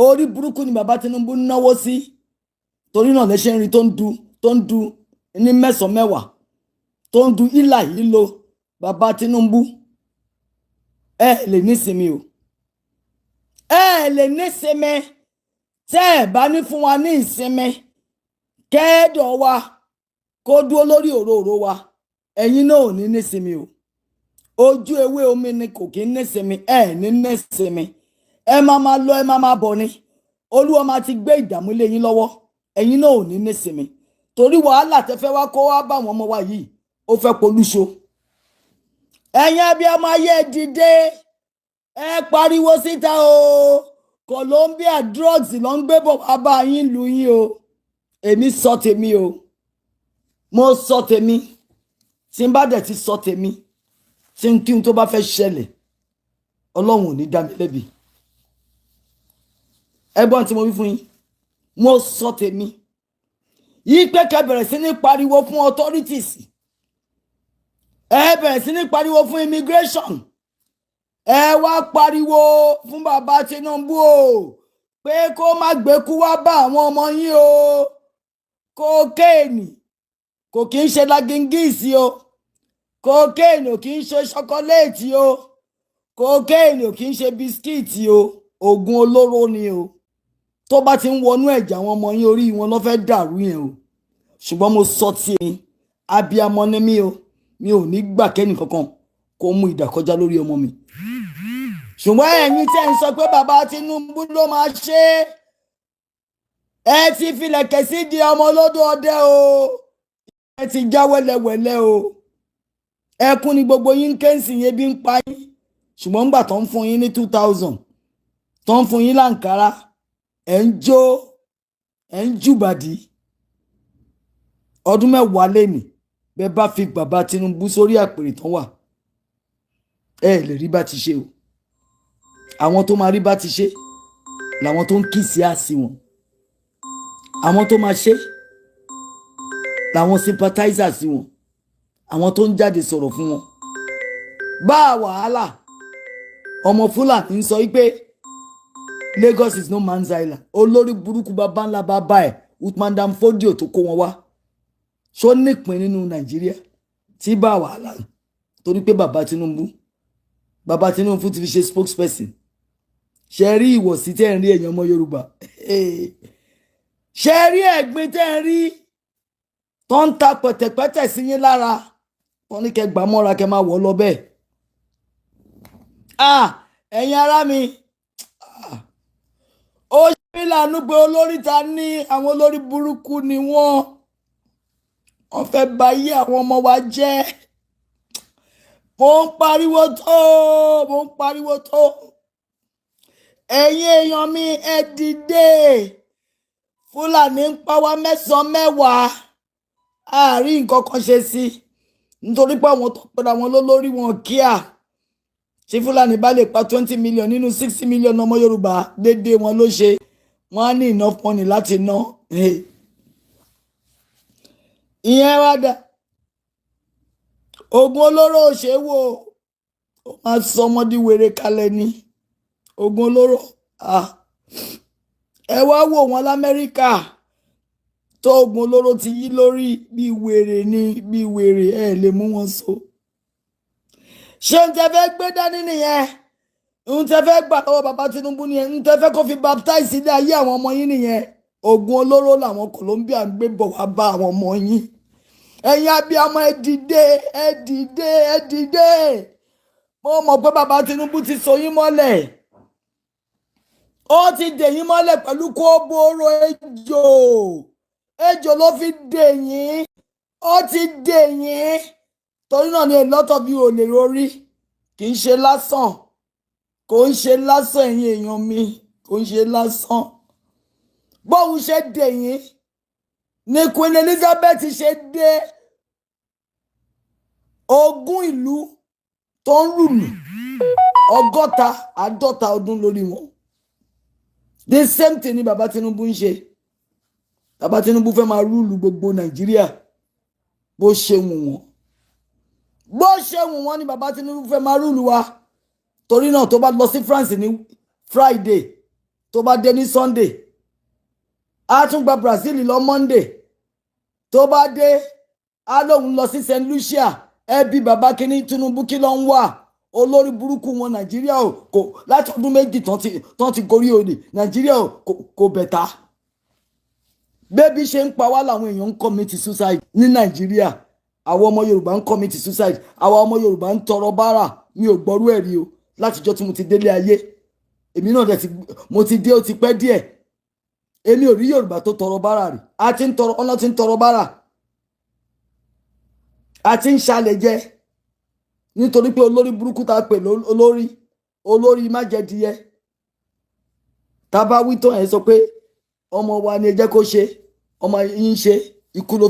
orí burúkú ni bàbá Tinubu náwó sí torí náà lẹ́ṣẹ̀ ń rí tó ń du ní mẹ́sàn-án mẹ́wàá tó ń du ìlà ìlò bàbá Tinubu lè nísinmi o lè nísinmi tẹ́ bá ní fún wa ní ìsinmi kẹ́ẹ̀dọ̀ wa kó dúró lórí òróró wa ẹ̀yin náà ò ní nísinmi o ojú ewé omi ni kò kí ń nísinmi ní nísinmi ẹ máa lọ ẹ máa bọ̀ ni Olúwa máa ti gbé ìdààmú lé yín lọ́wọ́ ẹ̀yin náà ò ní nísinmi torí wàhálà tẹ́ fẹ́ wá kó wá bá àwọn ọmọ wa yìí ó fẹ́ polúṣo ẹ̀yin abiyamọ ayé dìde ẹ pariwo síta o Colombia drugs ló ń gbé bọ̀ wá bá yín lu yín o èmi sọ tèmi o mo sọ tèmi tí n bá dẹ̀ ti sọ tèmi tí n kí n tó bá fẹ́ ṣẹlẹ̀ Ọlọ́run ò ní dá mi lẹ́bi ẹgbọ́n tí mo wí fún yín mo sọ tèmi yí pé ká bẹ̀rẹ̀ sí ní pariwo fún authorities bẹ̀rẹ̀ sí ní pariwo fún immigration wá pariwo fún bàbá Tinubu o pé kó má gbékú wá bá àwọn ọmọ yín o kokéènì kò kí ń ṣe lagingisi o kokéènì ò kí ń ṣe ṣọkọléètì o kokéènì ò kí ń ṣe bisikíìtì o oògùn olóró ni o tó bá ti ń wọnú ẹ̀jẹ̀ àwọn ọmọ yín orí wọn ló fẹ́ dàrú yẹn o ṣùgbọ́n mo sọ tí ẹ̀yin abiyamọ ni mí o, mi ò ní gbà kẹ́ni kankan kó mú idà kọjá lórí ọmọ mi. ṣùgbọ́n ẹ̀yin tẹ́ ń sọ pé bàbá Tinubu ló máa ṣe ẹ ti filẹ̀kẹ̀ sí di ọmọ olódò ọdẹ o, ẹ ti já wẹ́lẹ́wẹ́lẹ́ o, ẹkún ni gbogbo yín kẹ́ǹsì yẹn bí ń pa yín, ṣùgbọ́n ńgbà tó ń fún yín ní 2000 tó ń fún yín láǹkárá ẹ̀ ń jó ẹ̀ ń jùbàdí. ọdún mẹ́wàá lẹ́nì bẹ́ẹ̀ bá fi bàbá Tinubu sórí àpèrè tán wà ẹ lè rí bá ti ṣe o. àwọn tó máa rí bá ti ṣe làwọn tó ń kìsì àsì wọn, àwọn tó máa ṣe làwọn sympathizers sí wọn, àwọn tó ń jáde sọ̀rọ̀ fún wọn. bá wàhálà ọmọ Fúlàní ń sọ wípé Lagos is no man's island, olórí burúkú bàbá ńlá bàbá ẹ̀ Uthman Dan Fodio tó kó wọn wá ṣó nípìn nínú Nàìjíríà tí bá wàhálà torí pé bàbá Tinubu ti fi ṣe spokesperson. ṣe rí ìwọ̀sí tẹ́ ń rí èèyàn ọmọ Yorùbá, ṣe rí ẹ̀gbin tẹ́ ń rí tó ń ta pẹ̀tẹ̀pẹ̀tẹ̀ sí yín lára wọn ní kẹ́ gbà mọ́ra kẹ́ máa wọ̀ lọ bẹ́ẹ̀. ẹ̀yin ará mi, ó ṣe mí láàánú pé olórí ta ní àwọn olórí burúkú ni wọ́n fẹ́ bà ayé àwọn ọmọ wa jẹ́. mo ń pariwo tó ẹ̀yin èèyàn mi ẹ dìde. Fúlàní ń pa wá mẹ́sàn-án mẹ́wàá àárín nǹkan kan ṣe sí nítorí pé àwọn tó pẹ̀lú àwọn lólórí wọn kíá. tí Fúlàní bá lè pa 20 million nínú 60 million ọmọ Yorùbá déédéé wọn ló ṣe, wọn á ní enough money láti ná. ìyẹn wá dá oògùn olóró òṣèwò ó máa sọ ọmọdé wèrè kalẹ̀ ní oògùn olóró. ẹ wá wò wọn l'Amẹ́ríkà tó oògùn olóró ti yí lórí bí wèrè ní bí wèrè ẹ lè mú wọn so. ṣé ń tẹ́ fẹ́ gbé dání nìyẹn? ń tẹ́ fẹ́ gbà lọ́wọ́ bàbá Tinubu nìyẹn? ń tẹ́ fẹ́ kó fi baptize ilé ayé àwọn ọmọ yín nìyẹn? oògùn olóró làwọn Colombia ń gbé bọ̀ wá bá àwọn ọmọ yín. ẹ̀yin abiyamọ ẹ dìde. mo mọ̀ pé bàbá Tinubu ti so yín mọ́lẹ̀, ó ti dè yín mọ́lẹ̀ pẹ̀lú kóbóró ejò ló fi dè yín, ó ti dè yín. torí náà ni a lot of you ò lè rorí, kì í ṣe lásán, kò ń ṣe lásán ẹ̀yin èèyàn mi, kò ń ṣe lásán. bóun ṣe dè yín ni Queen Elizabeth ṣe dé ogún ìlú tó ń rùlù 50 ọdún lórí wọn. the same thing ni bàbá Tinubu ń ṣe. bàbá Tinubu fẹ́ máa rúlù gbogbo Nàìjíríà bó ṣe wù wọ́n ni bàbá Tinubu fẹ́ máa rúlù wa. torí náà tó bá lọ sí France ní Friday tó bá dé ní Sunday á tún gba Brazil lọ Monday tó bá dé á lóun lọ sí St. Lucia. ẹbí bàbá Tinubu kí ló ń wà? olórí burúkú wọn Nàìjíríà kò láti ọdún méjì tán ti gorí oyè Nàìjíríà kò bẹ̀tà. bébí ṣe ń pa wá làwọn èèyàn ń commit suicide ní Nàìjíríà. àwọn ọmọ Yorùbá ń commit suicide, àwọn ọmọ Yorùbá ń tọrọ bárà. mi ò gbọ́rú ẹ̀rí o látijọ́ tí mo ti délé ayé. èmi náà mo ti dé ó ti pẹ́ díẹ̀. èmi ò rí Yorùbá tó tọrọ bárà rí. ọ̀nà tí ń tọrọ bárà àti ń ṣàlẹ̀ jẹ nítorí pé olórí burúkú ta pè olórí májẹ̀díyẹ. tá bá wí tó ẹ̀ sọ pé ọmọ wa ni ẹ jẹ́ kó ṣe, ọmọ yín ṣe, ikú ló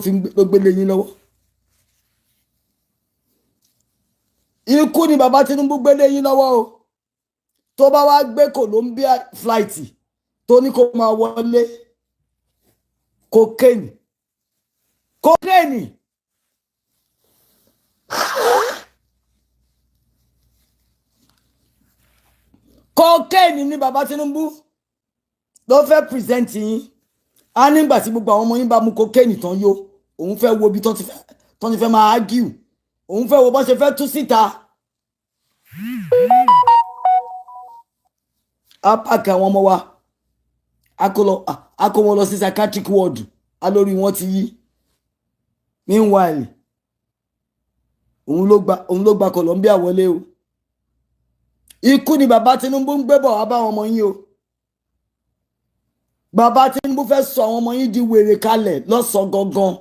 gbélé yín lọ́wọ́. ikú ni bàbá Tinubu gbélé yín lọ́wọ́ o. tó bá wá gbé Colombia flight tó ní kó máa wọlé cocaine ni bàbá Tinubu ló fẹ́ present yín. á nígbà tí gbogbo àwọn ọmọ yín bá mú cocaine tán yó, òun fẹ́ wo bí tán ti fẹ́ máa argue, òun fẹ́ wo bọ́n ṣe fẹ́ tú síta. á pàkì àwọn ọmọ wa, á kó wọn lọ sí psychiatric ward, á lórí wọn ti yí. Meanwhile, òun ló gba Colombia wọlé o. Ikú ni bàbá Tinubu ń gbé bọ̀ wá bá àwọn ọmọ yín o. Bàbá Tinubu fẹ́ sọ àwọn ọmọ yín di wèrè kalẹ̀ lọ́sàn gangan.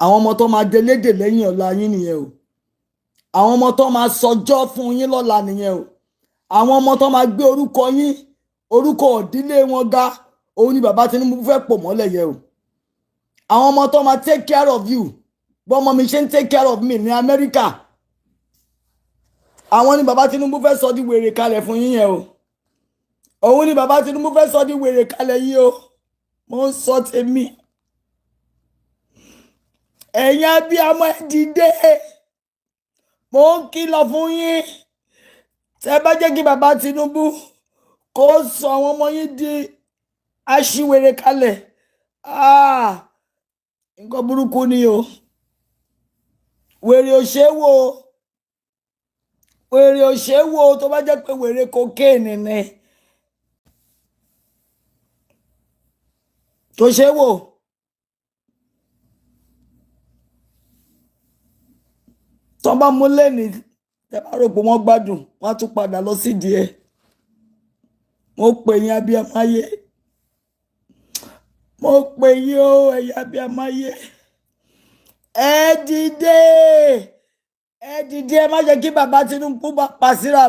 Àwọn ọmọ tó máa delédè lẹ́yìn ọ̀la yín nìyẹn o. Àwọn ọmọ tó máa sọjọ́ fún yín lọ́la nìyẹn o. Àwọn ọmọ tó máa gbé orúkọ yín, orúkọ ìdílé wọn ga, òun ni bàbá Tinubu fẹ́ pò mọ́lẹ̀ yẹn o. Àwọn ọmọ tó máa take care of you, bọ́mọ mi ṣe ń take care of me ní Amẹ́ríkà. Àwọn ni bàbá Tinubu fẹ́ sọ di wèrè kalẹ̀ fún yín yẹn o. Òun ni bàbá Tinubu fẹ́ sọ di wèrè kalẹ̀ yìí o. Mo ń sọ tèmi. Ẹ̀yin abiyamọ ẹ dìde. Mo ń kìlọ̀ fún yín. Tẹ́ bá jẹ́ kí bàbá Tinubu kó sọ àwọn ọmọ yín di aṣiwèrè kalẹ̀. Nǹkan burúkú ni o. Wèrè ò ṣe é wò. Wèrè ò ṣe é wò tó bá jẹ́ pé wèrè kokéènì ni. Tó ṣe é wò. Tó bá mú lẹ́ni, tẹ́ bá rò pé wọ́n gbádùn, wọ́n á tún padà lọ sí díẹ̀. Mo pè yín abiyamọ ayé. Mo pè yín o ẹ̀yin abiyamọ ayé. Ẹ dìde. Ẹ dìde, ẹ má jẹ́ kí bàbá Tinubu Basira,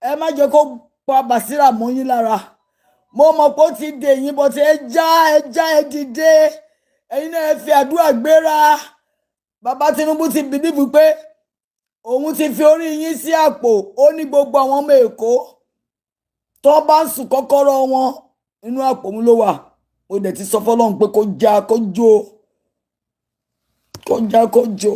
ẹ má jẹ́ kó pa Basira mọ́ yín lára. Mo mọ̀ pé ó ti dè yín bọ̀ tí ẹ dìde. Ẹ̀yin náà ẹ fi àdúrà gbéra. Bàbá Tinubu ti bìlíìfù pé òun ti fi orí yín sí àpò. Ó ní gbogbo àwọn ọmọ Èkó tó bá ń sùn kọ́kọ́rọ́ wọn inú àpò mú ló wà. Mo dẹ̀ ti sọ fọ́lọ́run pé kó já kó jó. Kó já kó jó.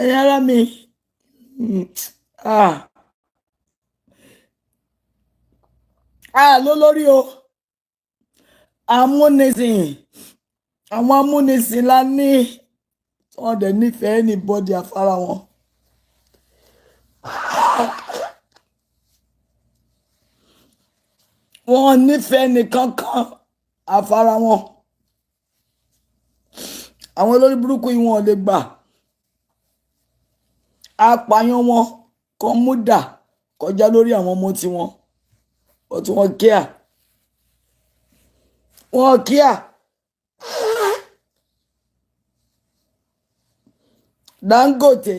Ẹ̀yin ará mi. Lólórí o. Amúnisìn. Àwọn amúnisìn la ní. Wọ́n dẹ̀ nífẹ̀ẹ́ anybody afárá wọn. Wọ́n nífẹ̀ẹ́ nìkankan afárá wọn. Àwọn olórí burúkú yìí wọn ò lè gbà. Apààyàn wọn kan mú dà kọjá lórí àwọn ọmọ tiwọn. But wọ́n kíá. Wọ́n kíá. Dangote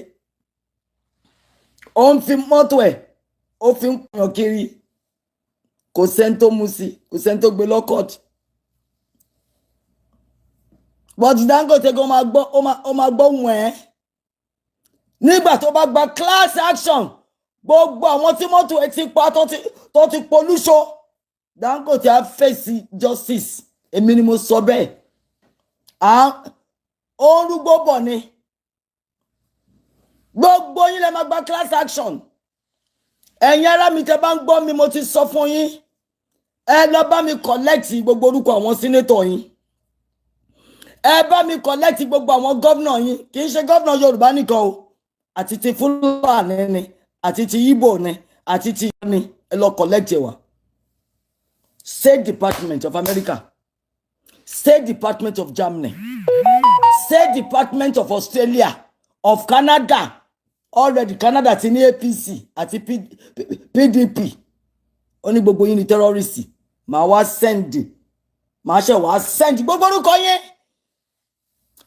ó ń fi mọ́tò ẹ̀ ó fi ń pọ̀yàn kiri. Kò sẹ́ni tó mú sí, kò sẹ́ni tó gbé lọ́kọ̀tì. But Dangote gan ó máa gbọ́ wọ̀n ẹ́. Nígbà tó bá gba class action, gbogbo àwọn tí mọ́tò ẹ̀ ti pa tó ti polúṣọ, Dangote á fèsì justice. Èmi ni mo sọ bẹ́ẹ̀. Ó ń rúgbó bọ̀ ni. Gbogbo yín lè máa gba class action. Ẹ̀yin ará mi tẹ́ bá ń gbọ́ mi, mo ti sọ fún yín. Ẹ lọ bá mi collect gbogbo orúkọ àwọn senator yín. Ẹ bá mi collect gbogbo àwọn governor yín. Kì í ṣe governor Yorùbá nìkan o. Àti ti Fúlàní ni, àti ti Igbo ni, àti ti ni. Ẹ lọ collect ẹ wá. State Department of America. State Department of Germany. State Department of Australia. Of Canada. Already Canada ti ní APC àti PDP. Ó ní gbogbo yín ni terrorist. Màá wá send. Màá ṣe wá send gbogbo orúkọ yín.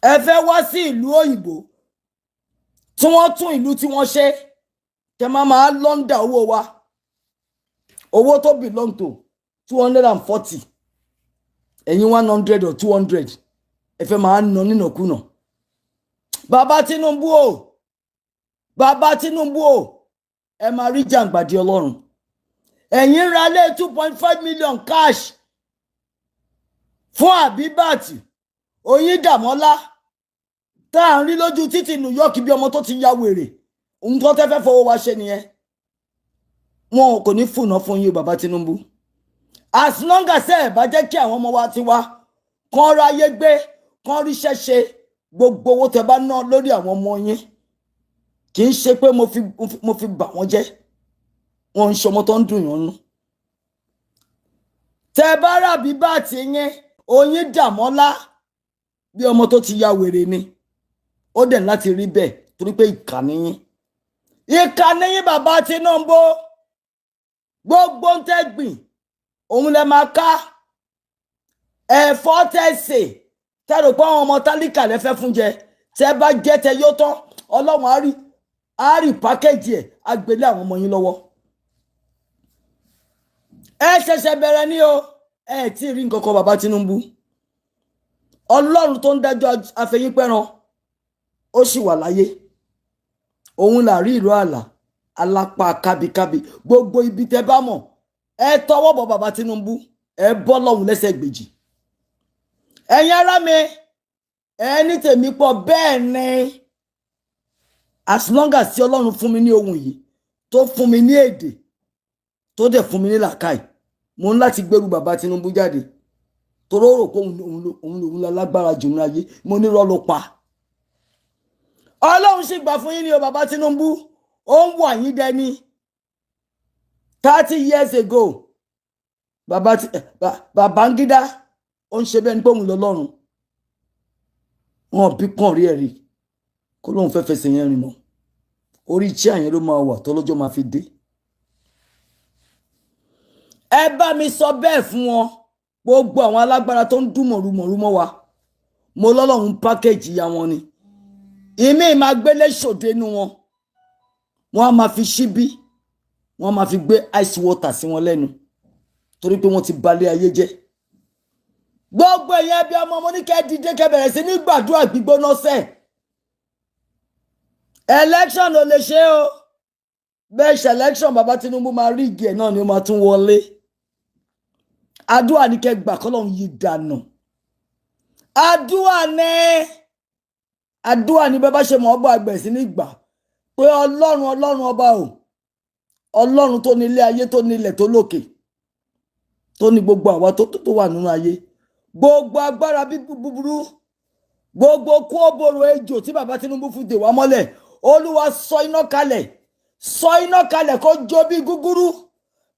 Ẹ fẹ́ wá sí ìlú òyìnbó. Tí wọ́n tún ìlú tí wọ́n ṣe. Kẹ máa lọ́ndà owó wa. Owó tó belong to 240. Ẹ̀yin 100 or 200. Ẹ fẹ́ máa ná nínàkúnà. Bàbá Tinubu o. Bàbá Tinubu o. Ẹ máa rí jàǹgbàdì Ọlọ́run. Ẹ̀yin ra lé 2.5 million cash fún Abibat Oyindamola tá à ń rí lójú títì New York bí ọmọ tó ti ya wèrè. Ohun tó tẹ́ fẹ́ fowó wa ṣe nìyẹn. Wọn kò ní fúnná fún yín bàbá Tinubu. As long as ẹ bá jẹ́ kí àwọn ọmọ wa ti wá kán ráyé gbé, kán ríṣẹ́ ṣe, gbogbo owó tẹ́ bá ná lórí àwọn ọmọ yín kì í ṣe pé mo fi bà wọ́n jẹ́. wọn ń ṣọmọ tó ń dùn yàn nú. Tẹ́ bá rà bí bá ti yẹn oyin dàmọ́lá bí ọmọ tó ti ya wèrè ni. Ó dẹ̀ láti rí bẹ́ẹ̀ torí pé ìkà nìyín. Ìkà nìyín bàbá Tinubu. Gbogbo ń tẹ́ gbìn òun lẹ máa ká. Ẹ̀fọ́ tẹ́ sè tẹ́rò pé àwọn ọmọ tálíkà lẹ fẹ́ fún jẹ. Tẹ́ bá jẹ́ tẹ yóò tán Ọlọ́run á rí pákéjì ẹ̀ á gbélé àwọn ọmọ yín lọ́wọ́. Ẹ ṣẹ̀ṣẹ̀ bẹ̀rẹ̀ ní o. Ẹ tí rí nǹkan kan bàbá Tinubu. Ọlọ́run tó ń dájọ́ afẹ́yín pẹ́ran ó sì wà láyé. Òun là rí ìró àlà alápá kábíkábí gbogbo ibi tẹ́ bá mọ̀ ẹ tọwọ́ bọ̀ bàbá Tinubu ẹ bọ́ lọ́hùn lẹ́sẹ̀ gbèjì. Ẹ̀yin ará mi ẹ ní tèmi pọ̀ bẹ́ẹ̀ ni as long as tí Ọlọ́run fún mi ní ohun yìí tó fún mi ní èdè tó dẹ̀ fún mi ní làákàyè mo ń láti gbèrú bàbá Tinubu jáde toró rò pé òun lòun lágbára jù ní ayé mo ní irọ́ ló pa. Ọlọ́run sì gbà fún yín ní o bàbá Tinubu ó ń wà yín dẹni 30 years ago Babangida ó ń ṣe bẹ́ẹ̀ ní pé òun lọ́lọ́run wọn bí kàn rí ẹ̀rí kó lóun fẹ́ fẹsẹ̀ yẹn rìn mọ́ orí iṣẹ́ àyẹn ló máa wà tọ́lọ́jọ́ máa fi dé. Ẹ bá mi sọ bẹ́ẹ̀ fún wọn gbogbo àwọn alágbára tó ń dún mọ̀rúmọ̀ wa mo lọ́lọ́run pákéjì ya wọn ni ìmí máa gbélé ṣòde nu wọn á máa fi ṣíbí wọn á máa fi gbé ice water sí wọn lẹ́nu torí pé wọ́n ti balẹ̀ ayé jẹ́. Gbogbo ẹ̀yin ẹbí ọmọ mo ní kẹ́ dìde kẹ́ bẹ̀rẹ̀ sí ní gbàdúrà gbígbóná sẹ́. Election ò lè ṣe o bẹ́ẹ̀ ṣe election bàbá Tinubu máa rí igi ẹ̀ náà ni ó máa tún wọlé. Àdúrà ní kẹ́ gbà kọ́lọ́run yí dànù. Àdúrà ní bẹ́ẹ̀ bá ṣe mọ̀ ọba àgbẹ̀ sí ní gbà pé Ọlọ́run ọba o Ọlọ́run tó ní ilé ayé tó ní ilẹ̀ tó lókè tó ní gbogbo àwa tó wà nínú ayé gbogbo agbára búburú gbogbo kú òbòrò ejò tí bàbá Tinubu fi dè wá mọ́lẹ̀ Olúwa sọ iná kalẹ̀ kó jó bí gúgúrú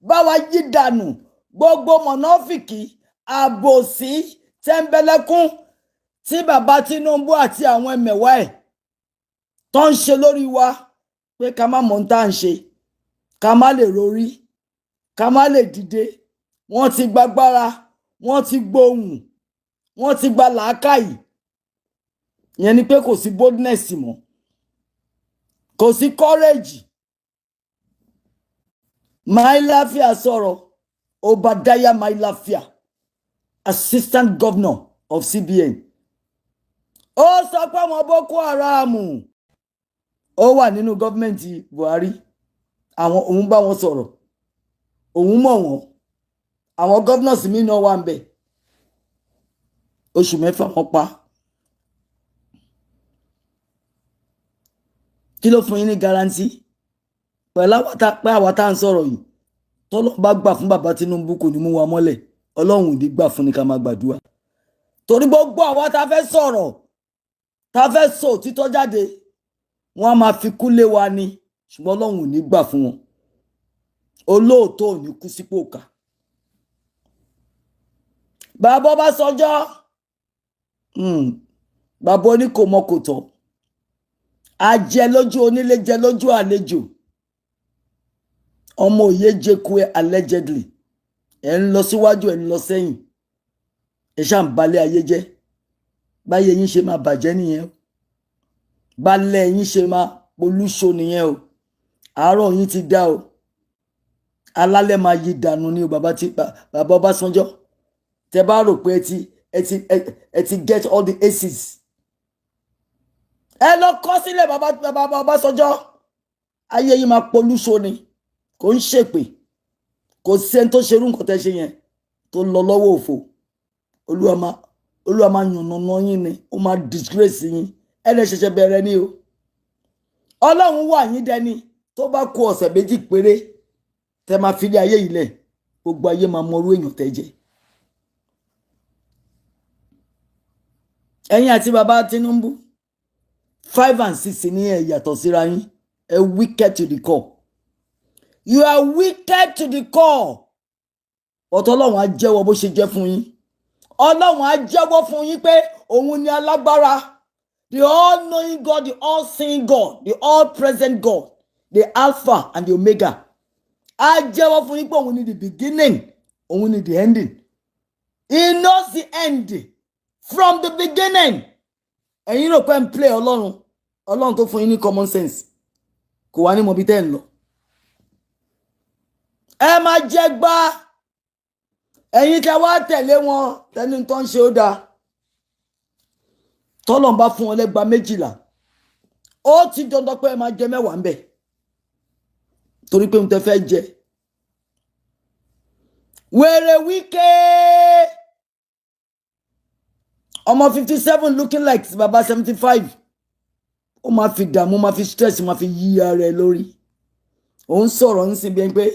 bá wa yí dànù gbogbo mọ̀nàfìkì àbòsí tẹ́ńbẹ́lẹ́kún tí bàbá Tinubu àti àwọn ẹmẹ̀wà ẹ̀ tó ń ṣe lórí wa pé ká má mọ̀ ń tá ń ṣe ká má lè rorí ká má lè dìde wọ́n ti gbàgbára wọ́n ti gbóhùn wọ́n ti gba làákàyè ìyẹn ni pé kò sí boldness mọ́ kò sí courage. Mailafia sọ̀rọ̀ Obadiah Mailafia assistant governor of CBN ó sọ pé àwọn Boko Haram ó wà nínú gọ́ọ̀mẹ̀ntì Buhari àwọn òun bá wọn sọ̀rọ̀ òun mọ̀ wọ́n àwọn governors mi náà wà ń bẹ̀ oṣù 6 wọ́n pa. Kí ló fún yín ní guarantee pẹ̀lú àwa tá à ń sọ̀rọ̀ yìí tọ́lọ́ bá gbà fún bàbá Tinubu kò ní mú wa mọ́lẹ̀ Ọlọ́run ò ní gbà fún ni ká máa gbàdúrà torí gbogbo àwa tá fẹ́ sọ̀rọ̀ tá fẹ́ sọ òtítọ́ jáde wọ́n á máa fi kú lé wa ni ṣùgbọ́n Ọlọ́run ò ní gbà fún wọn olóòótọ́ ò ní kú sípò kà. Bàbá Ọbásanjọ́ bàbá oní kò mọ kò tọ́ ajẹ lójú onílé jẹ lójú àlejò ọmọ òye jẹku allegedly ẹ ń lọ síwájú ẹ ń lọ sẹ́yìn ẹ ṣáà ń balẹ̀ ayé jẹ́ báyé yín ṣe máa bàjẹ́ nìyẹn o balẹ̀ yín ṣe máa polúṣo nìyẹn o àárọ̀ yín ti dá o alálẹ̀ máa yí dànù ní o bàbá Ọbásanjọ́ tẹ bá rò pé ẹ ti get all the aces ẹ lọ kọ sílẹ̀ bàbá Ọbásanjọ́ ayé yìí máa polúṣo ni kò ń ṣèpè kò sẹ́ni tó ṣerú nǹkan tẹ́ ṣe yẹn tó lọ lọ́wọ́ òfò Olúwa máa yànnàná yín ni ó máa disgrace yín ẹ lè ṣẹ̀ṣẹ̀ bẹ̀rẹ̀ ni o Ọlọ́run wà yín dẹni tó bá kù ọ̀sẹ̀ méjì péré tẹ́ máa fi lé ayé yìí lẹ̀ gbogbo ayé máa mọrú èèyàn tẹ́ jẹ́. Ẹ̀yin àti bàbá Tinubu 5 and 6 ní ẹ yàtọ̀ síra yín ẹ wicked to the core You are wicked to the core. But Ọlọ́run á jẹ́wọ́ bó ṣe jẹ́ fún yín. Ọlọ́run á jẹ́wọ́ fún yín pé òun ni alágbára. The all-knowing God, the all-seeing God, the all-present God, the Alpha and the Omega. Á jẹ́wọ́ fún yín pé òun ni the beginning, òun ni the ending. He knows the end from the beginning. Ẹ̀yin rò pé ń play Ọlọ́run. Ọlọ́run tó fún yín ní common sense. Kò wá ní mọ̀ bí tẹ́ ń lọ. Ẹ máa jẹ gbá. Ẹ̀yin tẹ́ wá tẹ̀lé wọn tẹ́ni tó ń ṣe ó dáa. Tọ́lọ́run bá fún wọn lẹ́gba 12. Ó ti dandan pé ẹ máa jẹ 10 ń bẹ̀. Torí pé ń tẹ́ fẹ́ jẹ. Wèrè wíkẹ́. Ọmọ 57 looking like baba 75. Ó máa fi dààmú, máa fi stress, máa fi yí ara ẹ lórí. Ó ń sọ̀rọ̀ ń sin bí ẹni pé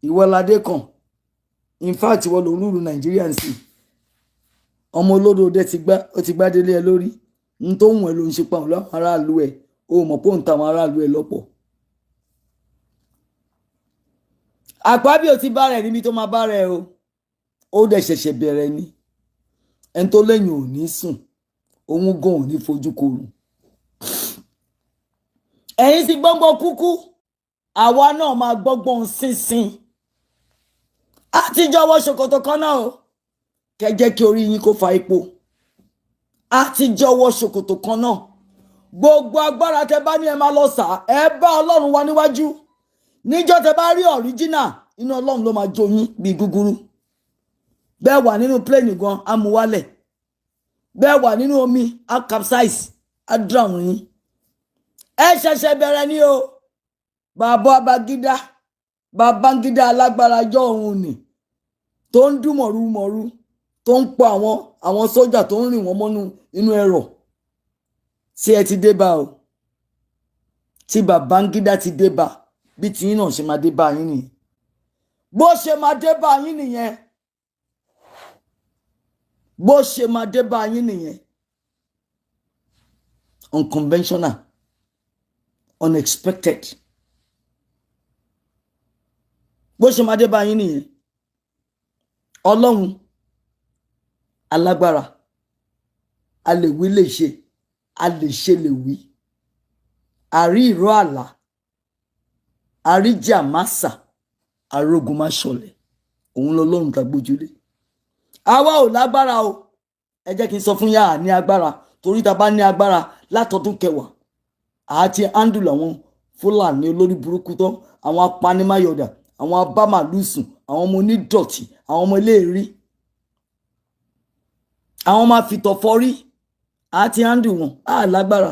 ìwọ ládé kan. In fact, ìwọ ló rúlu Nàìjíríà ń sìn. Ọmọ olódo dé ó ti gbá délé ẹ lórí. N tó wùn ẹ ló ń ṣe pa òun láwọn aráàlú ẹ. Ó mọ̀ pé òun ta àwọn aráàlú ẹ lọ́pọ̀. Àpábí ò ti bá rẹ̀ níbi tó máa bá rẹ̀ o. Ó dẹ̀ ṣẹ̀ṣẹ̀ bẹ̀rẹ̀ ni. Ẹni tó lẹ́yìn ò ní sùn. Òun gan ò ní fojú korò. Ẹ̀yin ti gbọ́ngbọ́n kúkú. Àwa náà máa gbọ́ngbọ́n sínsìn. Àtijọ́ wọ ṣòkòtò kan náà o. Kẹ́ jẹ́ kí orí yín kó fa epo. Àtijọ́ wọ ṣòkòtò kan náà. Gbogbo agbára tẹ́ bá ní ẹ máa lọ sà. Ẹ bá Ọlọ́run wá níwájú. Níjọ́ tẹ́ bá rí original, inú Ọlọ́run ló máa jó yín bí gúgúrú. Bẹ́ẹ̀ wà nínú plane gan, á mú wálẹ̀. Bẹ́ẹ̀ wà nínú omi, á capsize, á drown yín. Ẹ ṣẹ̀ṣẹ̀ bẹ̀rẹ̀ ni o. Babangida alágbára jọ òun ni. Tó ń dún mọ̀rúmọ̀rú. Tó ń pa àwọn sójà tó ń rìn wọ́n mọ́nú inú ẹ̀rọ. Tí ẹ ti dé bá o. Tí Babangida ti dé bá. Bí tí yín náà ṣe máa dé bá yín nìyẹn. Bó ṣe máa dé bá yín nìyẹn. Bó ṣe máa dé bá yín nìyẹn. Unconventional. Unexpected. Bó ṣe máa dé bá yín nìyẹn. Ọlọ́run alágbára. A lè wí lè ṣe. A lè ṣe lè wí. Àrí ìró àlá. Àríjà másà. Arógun má ṣọlẹ̀. Òun lọ́lọ́run tá gbójúlé. Àwa ò lágbára o. Ẹ jẹ́ kí n sọ fún yá ní agbára. Torí tá bá ní agbára látọdún 10. Àti handle àwọn Fúlàní olórí burúkú tán. Àwọn apanimáyọ̀dà. Àwọn abámàlúsùn. Àwọn ọmọ onídọ̀tí. Àwọn ọmọ eléèrí. Àwọn máa fìtọ̀ fọ́rí. Àti handle wọn. Lágbára.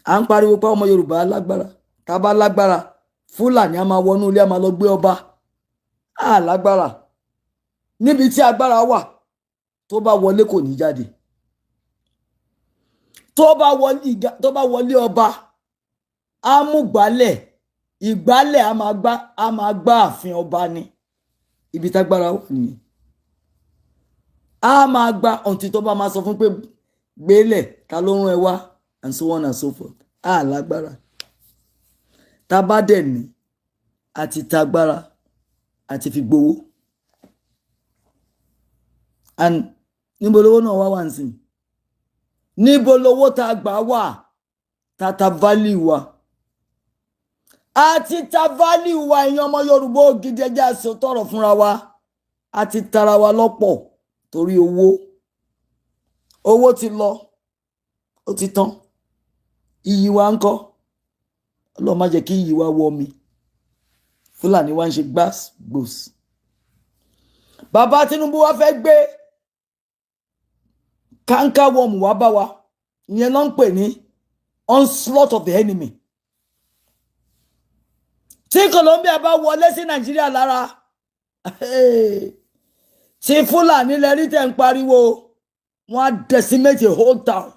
À ń pariwo pa ọmọ Yorùbá lágbára. Tá bá lágbára. Fúlàní a máa wọnú ilé, a máa lọ gbé ọba. Lágbára. Níbi tí agbára wà. Tó bá wọlé kò ní jáde. Tó bá wọlé ọba. A mú gbálẹ̀. Ìgbálẹ̀ a máa gbá ààfin ọba ni. Ibi tágbára wà nìyẹn. A máa gbá ọ̀ntí tó bá máa sọ fún pé gbélẹ̀ ta ló rán ẹ wá and so on and so forth. Lágbára. Tá bá dẹ̀ ní àti tagbára àti fi gbowó. And níbo lówó náà wá ń sìn? Níbo lówó tá gbà wà? Tata value wa. Àti ta value wa èèyàn ọmọ Yorùbá ògidì ẹjẹ́ àṣọ tọrọ fúnra wa. Àti tara wa lọ́pọ̀ torí owó. Owó ti lọ. Ó ti tán. Iyì wa ńkọ́? Ọlọ́run má jẹ́ kí iyì wa wọ mi. Fúlàní wa ń ṣe gbòs. Bàbá Tinubu wa fẹ́ gbé canker worm wá bá wa. Ìyẹn ló ń pè ní onslaught of the enemy. Tí Colombia bá wọlé sí Nàìjíríà lára. Tí Fúlàní lẹ́rí tẹ̀ ń pariwo. Wọ́n á decimate a whole town.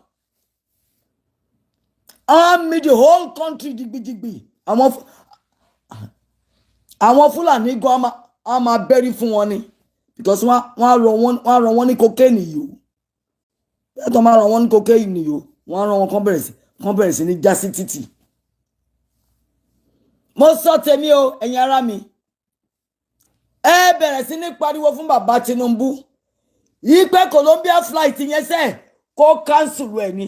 Made the whole country digbi. Àwọn Fúlàní gan a máa bẹ́rí fún wọn ni. Because wọ́n rán wọn ní cocaine yìí o. Ẹ̀tọ́ máa rán wọn ní cocaine yìí o. Wọ́n rán wọn kán bẹ̀rẹ̀ sí ní já sí títì. mo sọ tèmi o ẹ̀yin ará mi ẹ bẹ̀rẹ̀ sí ní pariwo fún bàbá Tinubu yìí pé Colombia flight yẹn sẹ́ kó cancel ẹ̀ ni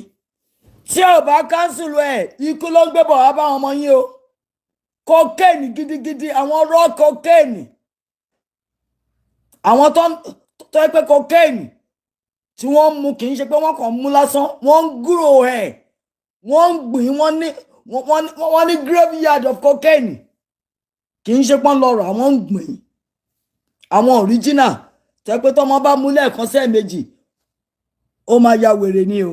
tí ò bá cancel ẹ̀ ikú ló ń gbé bọ̀ wá bá ọmọ yín o cocaine gidigidi àwọn raw cocaine àwọn tó yẹ pé cocaine tí wọ́n mú kì í ṣe pé wọ́n kàn mú lásán wọ́n ń grow ẹ̀ wọ́n ń gbìn wọ́n ní graveyard of cocaine kì í ṣe pọ́n lọ́rọ̀ àwọn ń gbìn àwọn original tẹ́ pé tọ́mọ bá mú lẹ́ẹ̀kan sẹ́ẹ̀mejì ó máa ya wèrè ni o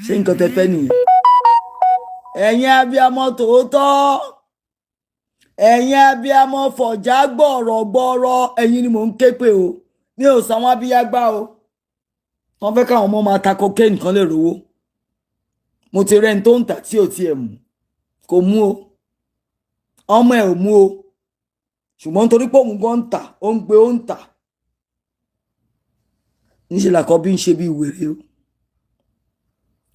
ṣé nǹkan tẹ́ fẹ́ nìyẹn ẹ̀yin abiyamọ tòótọ́ ẹ̀yin abiyamọ fọ̀já gbọ̀rọ̀gbọ̀rọ̀ ẹ̀yin ni mò ń ké pè o mi ò sọ àwọn abiyágbá o wọ́n fẹ́ káwọn ọmọ máa ta cocaine kan lè rówó mo ti rẹ́ni tó ń tà tí ò tiẹ̀ mú kò mú o ọmọ ẹ̀ ò mú o ṣùgbọ́n nítorí pé òun gan ń tà ó ń gbé ó ń tà níṣẹ́ làkọ́ bí ń ṣe bí wèrè o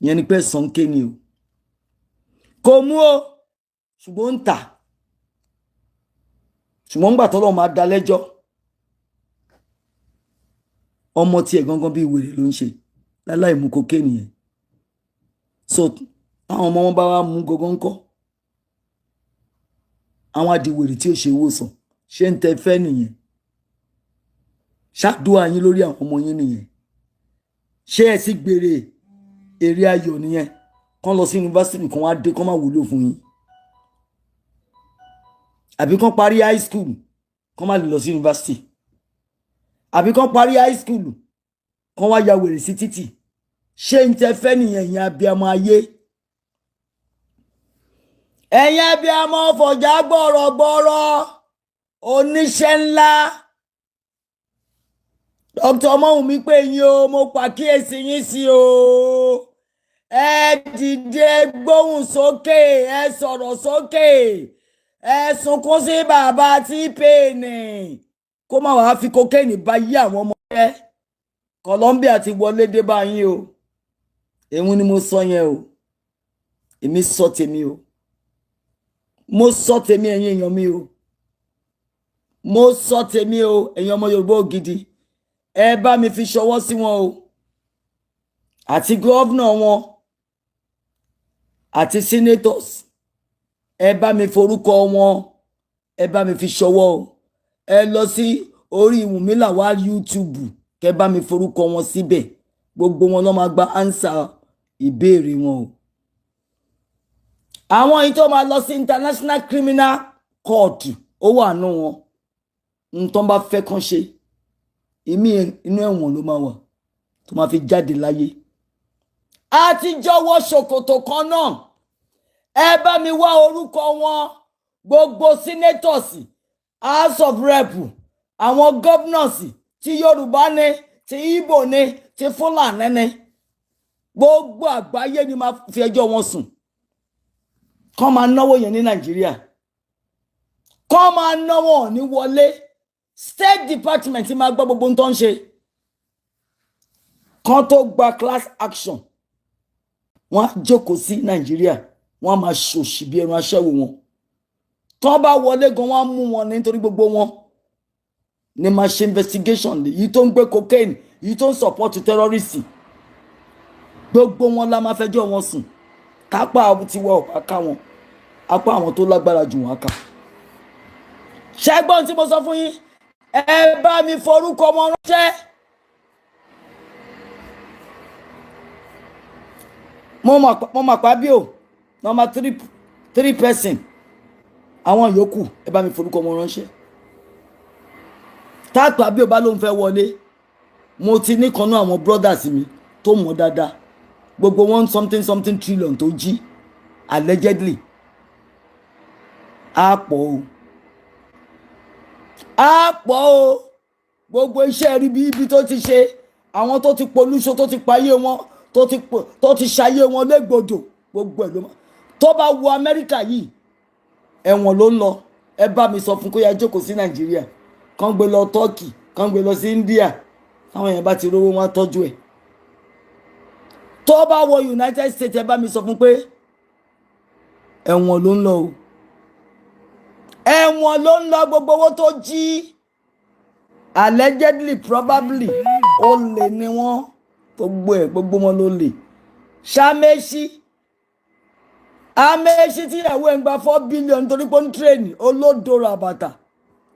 ìyẹn ni pé sàn ké ni o kò mú o ṣùgbọ́n ń tà ṣùgbọ́n ńgbà tọ́lọ́ máa dá lẹ́jọ́ ọmọ tiẹ̀ gangan bí wèrè ló ń ṣe láláì mú cocaine yẹn so àwọn ọmọ wọn bá wá mú gangan ńkọ́ àwọn adiwèrè tí ó ṣe ìwòsàn ṣé ń tẹ fẹ́ nìyẹn ṣàdúrà yín lórí àwọn ọmọ yín nìyẹn ṣé ẹ sì gbèrè èrè ayọ̀ nìyẹn kán lọ sí yunifásitì kan wá dé kán má wúlò fún yín àbí kán parí high school kán má lè lọ sí yunifásitì àbí kán parí high school kán wá ya wèrè sí títì ṣé ń tẹ fẹ́ nìyẹn ẹ̀yin abiyamọ ayé ẹ̀yin abiyamọ fọ̀já gbọ̀rọ̀gbọ̀rọ̀ oníṣẹ́ ńlá Dr. Ọmọ́wùnmí pé yín o mo pàkíyèsí yín sí o ẹ dìde gbóhùn sókè ẹ sọ̀rọ̀ sókè ẹ sunkún sí bàbá T-Pain kó má wàá fi cocaine bá yí àwọn ọmọ rẹ Colombia ti wọlé dé bá yín o èmi ni mo sọ yẹn o èmi sọ tèmi o mo sọ tèmi ẹ̀yin èèyàn mi o mo sọ tèmi o ẹ̀yin ọmọ Yorùbá ògidì ẹ bá mi fi ṣọwọ́ sí wọn o àti gọ́vnà wọn àti senators ẹ bá mi forúkọ wọn ẹ bá mi fi ṣọwọ́ o ẹ lọ sí orí Wùmí Lawal YouTube kẹ bá mi forúkọ wọn síbẹ̀ gbogbo wọn ló máa gba answer ìbéèrè wọn o àwọn yìí tó máa lọ sí International Criminal Court ó wà nù wọn nǹkan bá fẹ́ kàn ṣe ìmí inú ẹ̀wọ̀n ló máa wà tó máa fi jáde láyé àti jọ̀wọ́ ṣòkòtò kan náà ẹ bá mi wá orúkọ wọn gbogbo senators House of Rep àwọn governors ti Yorùbá ní ti Ìgbò ní ti Fúlàní ní gbogbo àgbáyé ni máa fi ẹjọ́ wọn sùn kán máa náwó yẹn ní Nàìjíríà kán máa náwó ní wọlé State Department máa gbọ́ gbogbo tó ń ṣe kán tó gba class action wọ́n á jókòó sí Nàìjíríà wọ́n á máa ṣòṣì bí ẹran aṣẹ́wó wọn tó bá wọlé gan wọ́n á mú wọn nítorí gbogbo wọn ni máa ṣe investigation yìí tó ń gbé cocaine yìí tó ń support terrorist gbogbo wọn la máa fẹjọ́ wọn sùn kápá tiwa ọ̀pá ká wọn apá àwọn tó lágbára jù wọn ká ṣẹ́gbọ́n tí mo sọ fún yín ẹ bá mi forúkọ wọn ránṣẹ́ mo mà pa bí o number 3 person àwọn yòókù ẹ bá mi forúkọ wọn ránṣẹ́ táàpá bí o bá lóun fẹ́ wọlé mo ti ní kan náà àwọn brothers mi tó mọ̀ dáadáa gbogbo wọn something trillion tó jí allegedly á pọ̀ o gbogbo iṣẹ́ rí bí ibi tó ti ṣe àwọn tó ti polúṣọ tó ti payé wọn tó ti ṣayé wọn légbodò gbogbo ẹ̀ ló máa tó bá wo Amẹ́ríkà yìí ẹ̀wọ̀n ló ń lọ ẹ bá mi sọ fún kó yá jókòó sí Nàìjíríà kán gbé lọ Turkey kán gbé lọ sí India táwọn èèyàn bá ti rówó wọn tọ́jú ẹ̀ tó bá wọ United States ẹ bá mi sọ fún pé ẹ̀wọ̀n ló ń lọ o ẹ̀wọ̀n ló ń lọ gbogbo owó tó jí allegedly probably ó lè ní wọ́n gbogbo wọn ló lè ṣàmẹ́sí àmẹ́sí tí ìyàwó ẹ̀ ń gba 4 billion nítorí pé ó ń tírèènì olódòrò àbàtà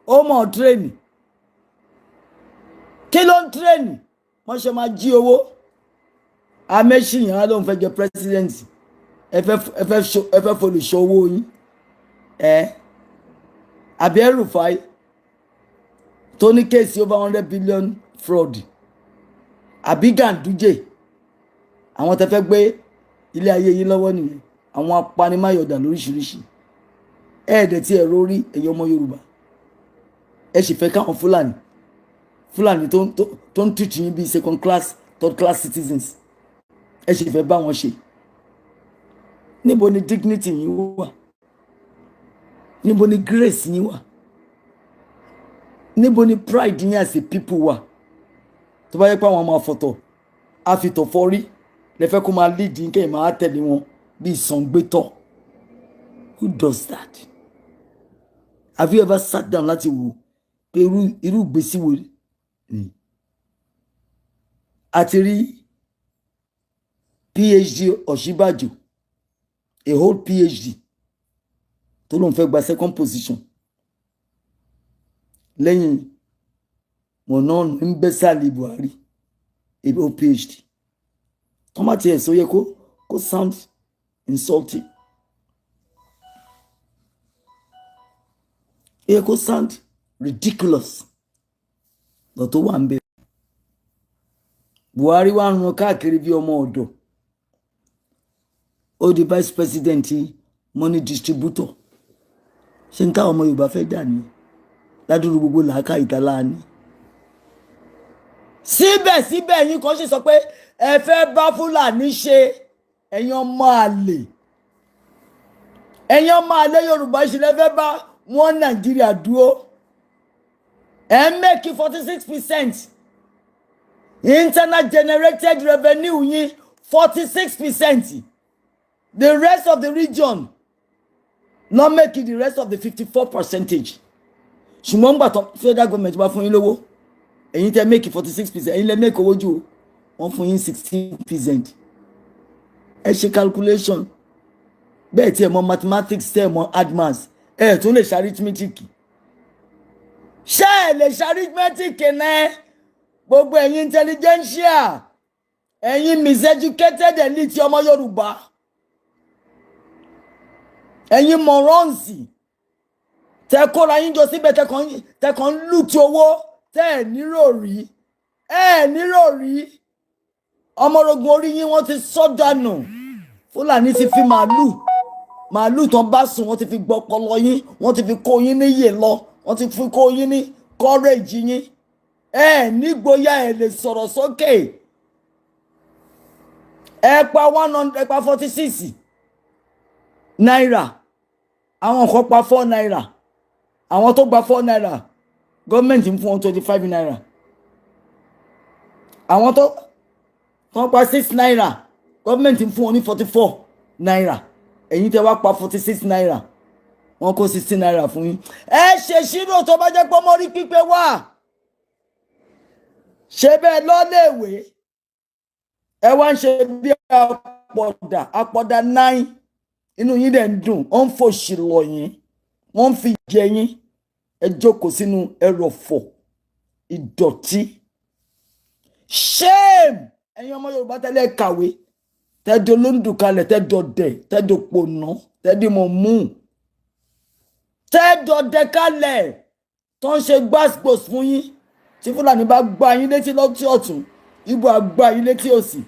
ó mọ̀ tírèènì kí ló ń tírèènì wọ́n ṣe máa jí owó àmẹ́sí yẹn á lóun fẹ́ jẹ president ẹ fẹ́ folùṣọ́ owó yín àbí El-Rufai tó ní kéèsì over 100 billion fraud àbí Ganduje àwọn tẹ́ fẹ́ gbé ilé ayé yín lọ́wọ́ nìyẹn àwọn apanimáyọ̀dà lóríṣiríṣi ẹ̀ẹ́dẹ̀ tí ẹ̀rọ rí ẹ̀yọ́ ọmọ Yorùbá ẹ sì fẹ́ káwọn Fúlàní tó ń tùtù yín bíi second class third class citizens ẹ sì fẹ́ bá wọn ṣe níbo ni dignity yín wà níbo ni grace yín wà níbo ni pride yín as a people wà tó bá yẹ pé àwọn ọmọ àfọ̀tọ̀ àfitọ̀ fọ́rí lẹ́fẹ́ kó máa lead yín kẹ́yìn máa tẹ̀lé wọn bí ìsàngbétọ̀. Who does that? Have you ever sat down láti wò pé irú ìgbésí wo ni àti rí PhD Ọ̀ṣínbàjò a whole PhD tó lóun fẹ́ gba second position lẹ́yìn mọ̀nà ń bẹ́ sálì Buhari a whole PhD tọ́mátì ẹ̀ sọ yẹ kó sound insulting yẹ kó sound ridiculous lọ tó wà ń bẹ Buhari wá ń ran káàkiri bí ọmọ ọ̀dọ̀ ó di vice president money distributor ṣe ń táwọn ọmọ Yorùbá fẹ́ dà ní ládùúgbò gbogbo làákà ìtàlá ni síbẹ̀síbẹ̀ yín kan ṣe sọ pé ẹ fẹ́ bá Fúlàní ṣe ẹ̀yin ọmọ àlè Yorùbá ìṣẹ̀lẹ̀ fẹ́ bá wọn Nàìjíríà dúró ẹ make 46% internal generated revenue yín 46%. The rest of the region not making the rest of the 54%. ṣùgbọ́n gbà tán federal government bá fún yín lówó ẹ̀yin tẹ́ make 46%, ẹ̀yin lẹ́ make owó jù wọ́n fún yín 16%. ẹ ṣe calculation bẹ́ẹ̀ tí ẹ mọ̀ mathematics tẹ́ ẹ mọ̀ advance ẹ tún lè ṣe arithmetic ṣé ẹ lè ṣe arithmetic náà gbogbo ẹ̀yin intelligentsia ẹ̀yin miseducated elite ọmọ Yorùbá ẹ̀yin morons tẹ́ kóra yín jọ síbẹ̀ tẹ́ kàn lù tí owó tẹ́ ẹ̀ nírò rí ọmọrogún orí yín wọ́n ti sọ dànù Fúlàní ti fi màálù tán bá sùn wọ́n ti fi gbọ́pọlọ yín wọ́n ti fi kó yín níyè lọ wọ́n ti fi kó yín ní courage yín nígboyà ẹ lè sọ̀rọ̀ sókè ẹ pa 46 náírà àwọn kan pa 4 náírà àwọn tó gba 4 náírà gọ́ọ̀mẹ̀ntì ń fún wọn 25 náírà àwọn tó pa 6 náírà gọ́ọ̀mẹ̀ntì ń fún wọn ní 44 náírà ẹ̀yin tẹ́ wá pa 46 náírà wọ́n kó 16 náírà fún yín ẹ ṣe ṣírò tó bá jẹ́ pé ọmọ rí pípé wà ṣe bẹ́ẹ̀ lọ́lẹ̀wé ẹ wá ń ṣe bí àpọ̀dà 9 inú yín dẹ̀ ń dùn wọ́n ń fòṣì lọ yín wọ́n ń fi jẹ yín ẹ jókòó sínú ẹrọ̀fọ̀ ìdọ̀tí shame ẹ̀yin ọmọ Yorùbá tẹ́lẹ̀ kàwé tẹ́dọ̀ lóńdùkalẹ̀ tẹ́dọ̀dẹ̀ tẹ́dọ̀pọ̀nà tẹ́dọ̀mọ̀mú tẹ́dọ̀dẹ̀ kalẹ̀ tó ń ṣe gbàspos fún yín tí Fúlàní bá gbá yín létí lọ́tí ọ̀tún Ìgbò àgbá yín létí òsì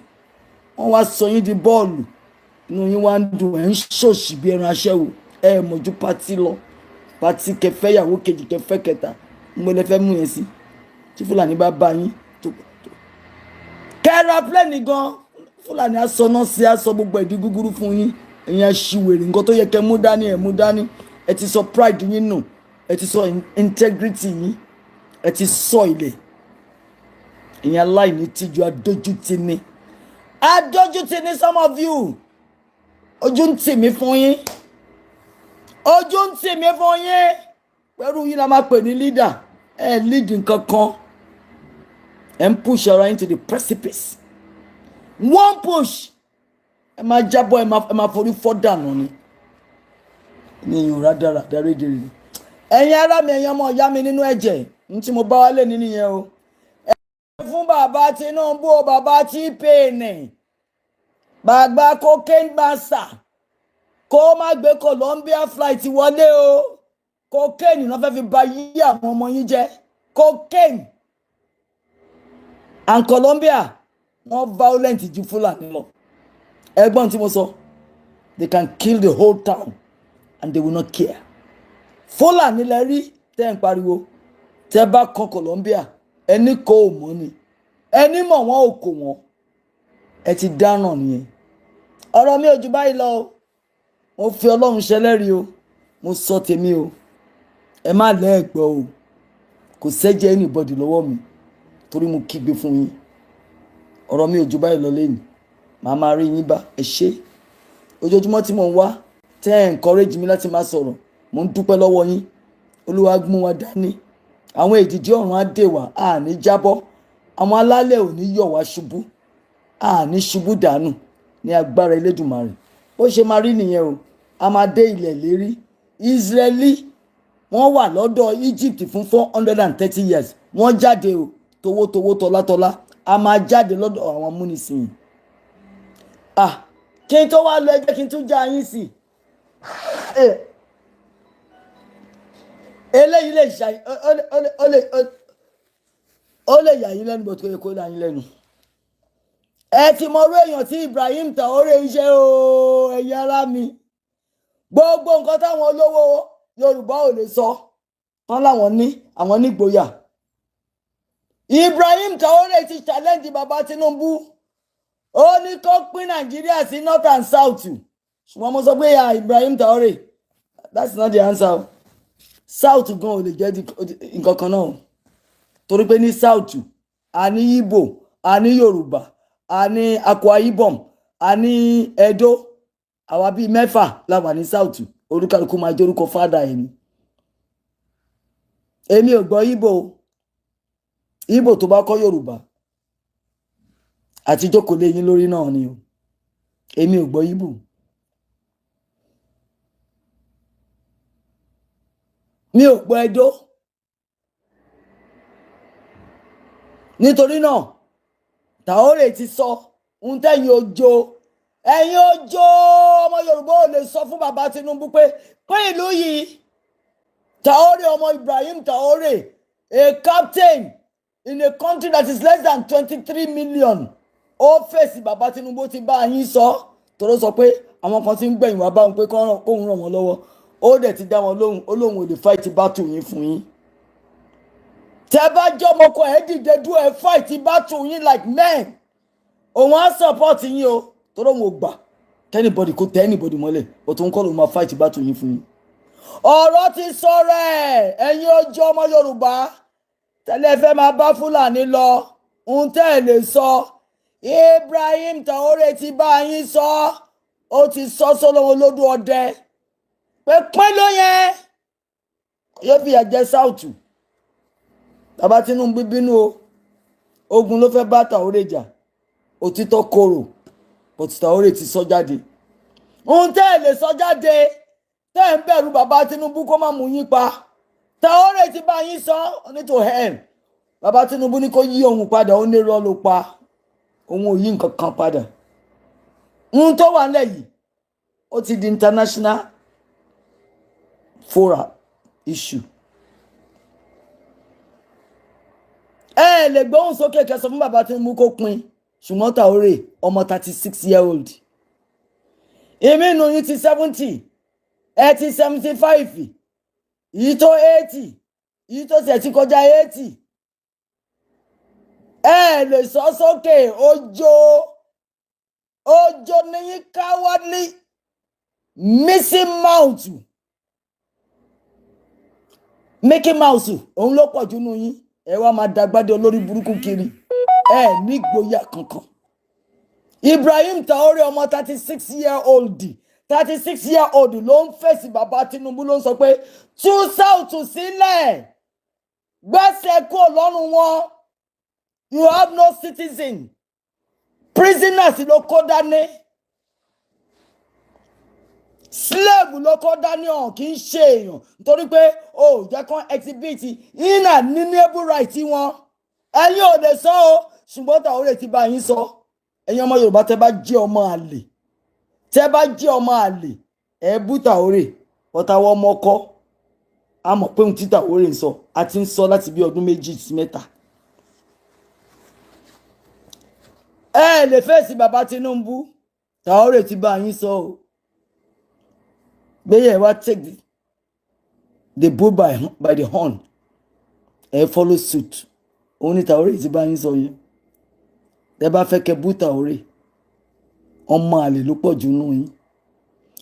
wọ́n wá sọ yín di bọ́ọ̀lù inú yín wá ń dùn ẹ̀ ń ṣòṣì bí ẹran aṣẹ́wó ẹ̀ mọ̀jú pátí lọ pátí kẹfẹ́ ìyàwó kejì kẹfẹ́ kẹta mo lè fẹ́ mú yẹn sí tí Fúlàní bá bá yín tó kẹ́ra plẹ́ẹ̀nì gan Fúlàní aṣọ náà sí aṣọ gbogbo ẹ̀dí gúgúrú fún yín ẹ̀yin aṣiwèrè nǹkan tó yẹ kẹ́ mú dání ẹ̀ mú dání ẹ ti sọ pride yín nù ẹ ti sọ integrity yín ẹ ti sọ ilẹ̀ ẹ̀yin aláìní tìjú adójútì ni some of you ojú ń tì mí fún yín ojú ń tì mí fún yín pẹ̀lú yín la máa pè ní leader lead nǹkan kan push ara into the precipice one push ẹ máa jábọ́ ẹ máa forí fọ́ dànù ni ní yorùbá dára dárédèrè ẹ̀yin ará mi ẹ̀yin ọmọ ìyá mi nínú ẹ̀jẹ̀ ní tí mo bá wálé nínú yẹn o fún bàbá Tinubu o bàbá T-Pain bàbá cocaine master kó má gbé Colombia flight wọlé o cocaine náà fẹ́ fi ba yí àwọn ọmọ yín jẹ́ cocaine and Colombia wọ́n violent ju Fúlàní lọ ẹgbọ́n tí mo sọ they can kill the whole town and they will not care Fúlàní lẹ rí tẹ́ ń pariwo tẹ́ bá kan Colombia ẹni kò mọ̀ ni ẹni mọ̀ wọ́n ò kò wọ́n ẹ ti dáràn nìyẹn ọ̀rọ̀ mi ò jù báyìí lọ mo fi Ọlọ́run ṣẹlẹ́rìí o mo sọ tèmi o ẹ má lẹ́ẹ̀gbọ́ o kò sẹ́jẹ́ anybody lọ́wọ́ mi torí mo kígbe fún yín ọ̀rọ̀ mi ò jù báyìí lọ lẹ́yìn màá máa rí yín bá ẹ ṣé ojoojúmọ́ tí mò ń wá tẹ́ ẹ̀ encourage mi láti máa sọ̀rọ̀ mo ń dúpẹ́ lọ́wọ́ yín Olúwa mú wa dání àwọn èdìdí ọ̀run á dè wá àní jábọ́ àwọn alálẹ̀ ò ní yọ̀ wá ṣubú àní ṣubú dànù ní agbára Elédùmarè bó ṣe máa rí nìyẹn o a máa dé ilẹ̀ lérí Israeli wọ́n wà lọ́dọ̀ Egypt fún 430 years wọ́n jáde o towótowó tọlátọlá a máa jáde lọ́dọ̀ àwọn amúnisìn kí n tó wá lọ ẹjẹ́ kí n tún já yín sí eléyìí lè ṣàyí ó lè yà yín lẹ́nu bó tó yẹ kó là yín lẹ́nu ẹ ti mọ orú èèyàn tí Ibrahim Traore ń ṣe o ẹ̀yin ará mi gbogbo nǹkan táwọn olówó Yorùbá ò lè sọ tán láwọn ní àwọn nígboyà Ibrahim Traore ti challenge bàbá Tinubu ó ní kó pín Nàìjíríà sí north and south ṣùgbọ́n mo sọ pé Ibrahim Traore that's not the answer south gan ò lè jẹ́ nǹkan kan náà torí pé ní south a ní Igbo a ní Yorùbá a ní Akwa Ibom a ní Edo àwa bíi mẹ́fà la wà ní south orúkálukú máa jẹ́ orúkọ fádà ẹni èmi ò gbọ́ Igbo tó bá kọ́ Yorùbá àti jókòó lé yín lórí náà ni o èmi ò gbọ́ Igbo mi ò gbọ́ Edo nítorí náà Traore ti sọ ohun tẹ́yìn ojo ẹ̀yin ojo ọmọ Yorùbá ò lè sọ fún bàbá Tinubu pé ìlú yìí Traore ọmọ Ibrahim Traore a captain in a country that is less than 23 million ó fèsì bàbá Tinubu ti bá yín sọ tọ́rọ sọ pé àwọn kan ti ń gbẹ̀yìn wá bá wọn pé kóhun ràn wọ́n lọ́wọ́ ó dẹ̀ ti dá wọn lóhùn olóhùn ò lè fight battle yín fún yín tẹ́ bá jọmọkọ ẹ dìde dúró ẹ fight battle yín like men òun á support yín o tọ́rọ wọn ò gbà kẹ́nìbọ̀dì kó tẹ́ anybody mọ́lẹ̀ ọ̀tún kọ́ ló máa fight battle yín fún yín ọ̀rọ̀ ti sọ̀rọ̀ ẹ̀yin ojú ọmọ Yorùbá tẹ́lẹ̀ fẹ́ máa bá Fúlàní lọ ohun tẹ́ ẹ lè sọ Ibrahim Traore ti bá yín sọ ó ti sọ sọ́lọ́wọ́ lódú ọdẹ pé pín ló yẹn yóò fi ẹ̀jẹ̀ sáùtù bàbá Tinubu bínú o ogun ló fẹ́ bá Traore jà òtítọ́ korò but Traore ti sọ jáde ohun tẹ́ ẹ lè sọ jáde tẹ́ ẹ ń bẹ̀rù bàbá Tinubu kó má mú yín pa Traore ti bá yín sọ ní to hell bàbá Tinubu ní kó yí ohun padà ó ní irọ́ ló pa òun ò yí nǹkan kan padà ohun tó wà nílẹ̀ yìí ó ti di international forum issue ẹ lè gbóhùn sókè kẹsàn fún bàbá Tinubu kó pin ṣùgbọ́n Traore ọmọ 36-year-old èmi nù yín ti 70 ẹ ti 75 yìí tó 80 yìí tó ṣe ti kọjá 80 ẹ lè sọ sókè ojo níyìn cowardly missing mouth making mouth òun ló pọ̀ jù nù yín ẹ wá máa dàgbàdé olórí burúkú kiri ẹ ní gboyà kankan Ibrahim Traore ọmọ 36-year-old 36-year-old ló ń fèsì bàbá Tinubu ló ń sọ pé tú South sílẹ̀ gbẹ́sẹ̀ kúrò lọ́rùn wọn. You have no citizen. Prisoners ló kó dání. Slave ló kó dání hàn kì í ṣe èèyàn nítorí pé ó jẹ́ kán exhibit inalienable right wọn. Ẹ̀yin ò lè sọ o ṣùgbọ́n Traore ti bá yín sọ. Ẹ̀yin ọmọ Yorùbá tẹ́ bá jẹ́ ọmọ àlè. Tẹ́ bá jẹ́ ọmọ àlè ẹ bú Traore ọ̀tàwọ̀ ọmọ ọkọ. A mọ̀ pé ohun tí Traore ń sọ a ti ń sọ láti bí ọdún 2 sí 3. Ẹ lè fèsì bàbá Tinubu. Traore ti bá yín sọ o. Gbéyẹ̀ wá take the bull by the horn. Ẹ follow suit. Òun ni Traore ti bá yín sọ yẹn. Ẹ bá fẹ́ kẹ́ bú Traore. Ọmọ àlè ló pọ̀ jù nínú yín.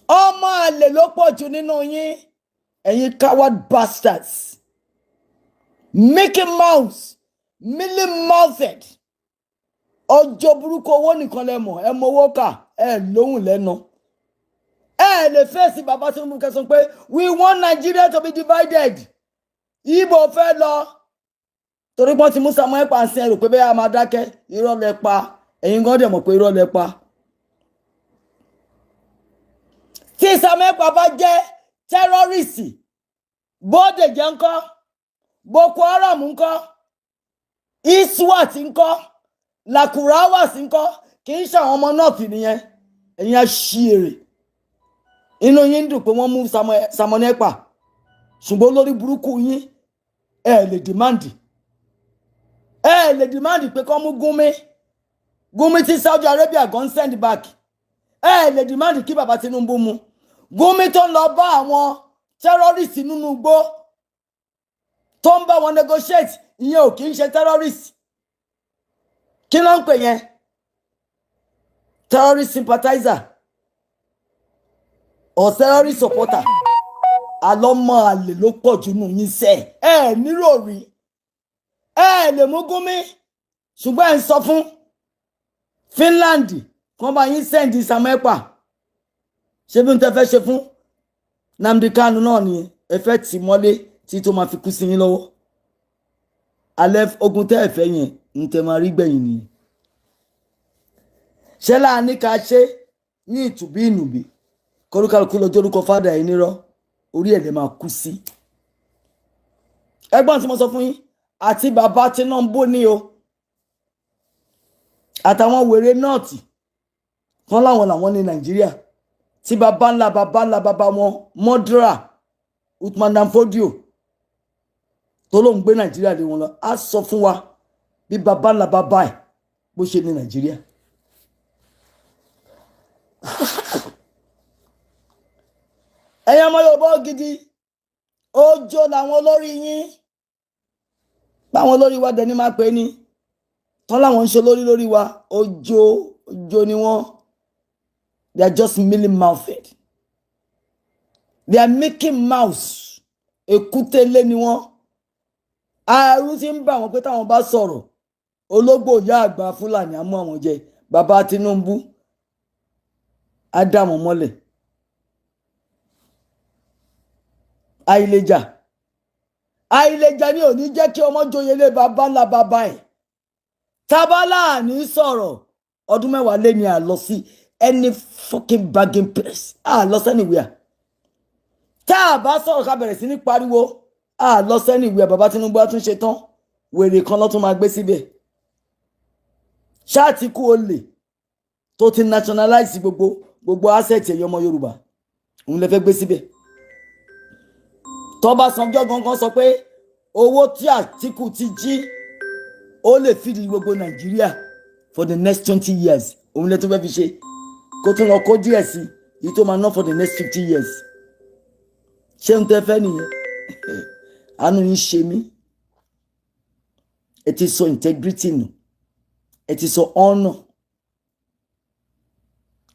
Ọmọ àlè ló pọ̀ jù nínú yín. Ẹ̀yin coward bastards. Mickey Mouse. Millie Mouthed. Ọjọ́ burúkú owó nìkan lẹ mọ̀. Ẹ mọ owó kà. Ẹ lóhùn lẹ́nu. Ẹ lè fèsì bàbá Tinubu kẹsàn pé we want Nigeria to be divided. Igbo fẹ́ lọ. Torí pọ́n ti mú Samuel Pansin ẹrù pé bẹ́ẹ̀ a máa dákẹ́. Irọ́ lẹ pa. Ẹ̀yin gan dẹ̀ mọ̀ pé irọ́ lẹ pa. Tí Samuel bá jẹ́ tẹ́rọ́rìsì, Bóde jẹ́ ńkọ́, Boko Haram ńkọ́, ISWAT ńkọ́, Lakurawas ńkọ́, kì í ṣe àwọn ọmọ náà kì nìyẹn. Ẹ̀yin á ṣí èrè. Inú yín dùn pé wọ́n mú Samuel Ekpa. Ṣùgbọ́n lórí burúkú yín, ẹ lè dìmáàndì. Ẹ lè dìmáàndì pé kọ́ mú Gumi. Gumi tí Saudi Arabia gan send back. Ẹ lè dìmáàndì kí bàbá Tinubu mú. Gumi tó ń lọ bá àwọn terrorist nínú igbó tó ń bá wọn negotiate ìyẹn ò kì í ṣe terrorist. Kí ló ń pè yẹn? Terrorist sympathizer or terrorist supporter. Àlọ́mọ àlè ló pọ̀ jù nù yín sẹ́. Ẹ nílò rí. Ẹ lè mú Gumi ṣùgbọ́n ẹ ń sọ fún Finland kán bá yín send Samuel Ekpa. Ṣé bí n tẹ́ fẹ́ ṣe fún Nnamdi Kanu náà ni ẹ fẹ́ tì mọ́lé tí tó máa fi kú sí yín lọ́wọ́. Alẹ́ ogun tẹ́ ẹ fẹ́ yẹn ń tẹ́ máa rí gbẹ̀yìn nìyẹn. Ṣé láàánú ká ṣe ní ìtùbí ìnùbí kórúkálukú lọ́jọ́ orúkọ fádà ẹ̀ nírọ́ orí ẹ̀ lè máa kú sí. Ẹgbọ́n tí mo sọ fún yín àti bàbá Tinubu ní o àtàwọn wèrè nọ́ọ̀tì kan láwọn ní Nàìjíríà tí bàbá ńlá bàbá wọn Mọ́dúrà Uthman Dan Fodio tó ló ń gbé Nàìjíríà lé wọn lọ á sọ fún wa bí bàbá ńlá bàbá ẹ̀ bó ṣe ní Nàìjíríà. Ẹ̀yin ọmọ Yorùbá gidi ọjọ́ làwọn olórí yín báwọn olórí wa dẹ̀ ní máa pè ní tán láwọn ń ṣe lórí wa ọjọ́ ni wọ́n. They are just mealy-mouthed. They are making mouse. Èkúté ni wọ́n. Àrùn tí ń bá wọn pé táwọn bá sọ̀rọ̀. Ológbò ìyá àgbà Fúlàní á mú àwọn jẹ. Bàbá Tinubu á dá wọn mọ́lẹ̀. Àìlèjà ni ò ní jẹ́ kí ọmọ joyè lé bàbá ńlá bàbá ẹ̀. Tábálà ní sọ̀rọ̀ ọdún 10 lé ní àlọ́ sí any fucking bargain place. Lost anywhere. Tá bá sọ̀rọ̀ ká bẹ̀rẹ̀ sí ní pariwo. Lost anywhere. Bàbá Tinubu á tún ṣe tán. Wèrè kan ló tún máa gbé síbẹ̀. Ṣáàtì kú olè tó ti nationalize gbogbo asset ẹ̀yọ́ ọmọ Yorùbá. Òun lè fẹ́ gbé síbẹ̀. Tó bá Sanjọ́ gangan sọ pé owó tí Àtíkù ti jí ó lè feed gbogbo Nàìjíríà for the next 20 years. Òun lè tún fẹ́ fi ṣe. Kó tún lọ kó díẹ̀ sí yìí tó máa ná for the next 50 years. Ṣé ń tẹ́ fẹ́ nìyẹn? Àánú yín ṣe mí. Ẹ ti sọ integrity nù. Ẹ ti sọ honor.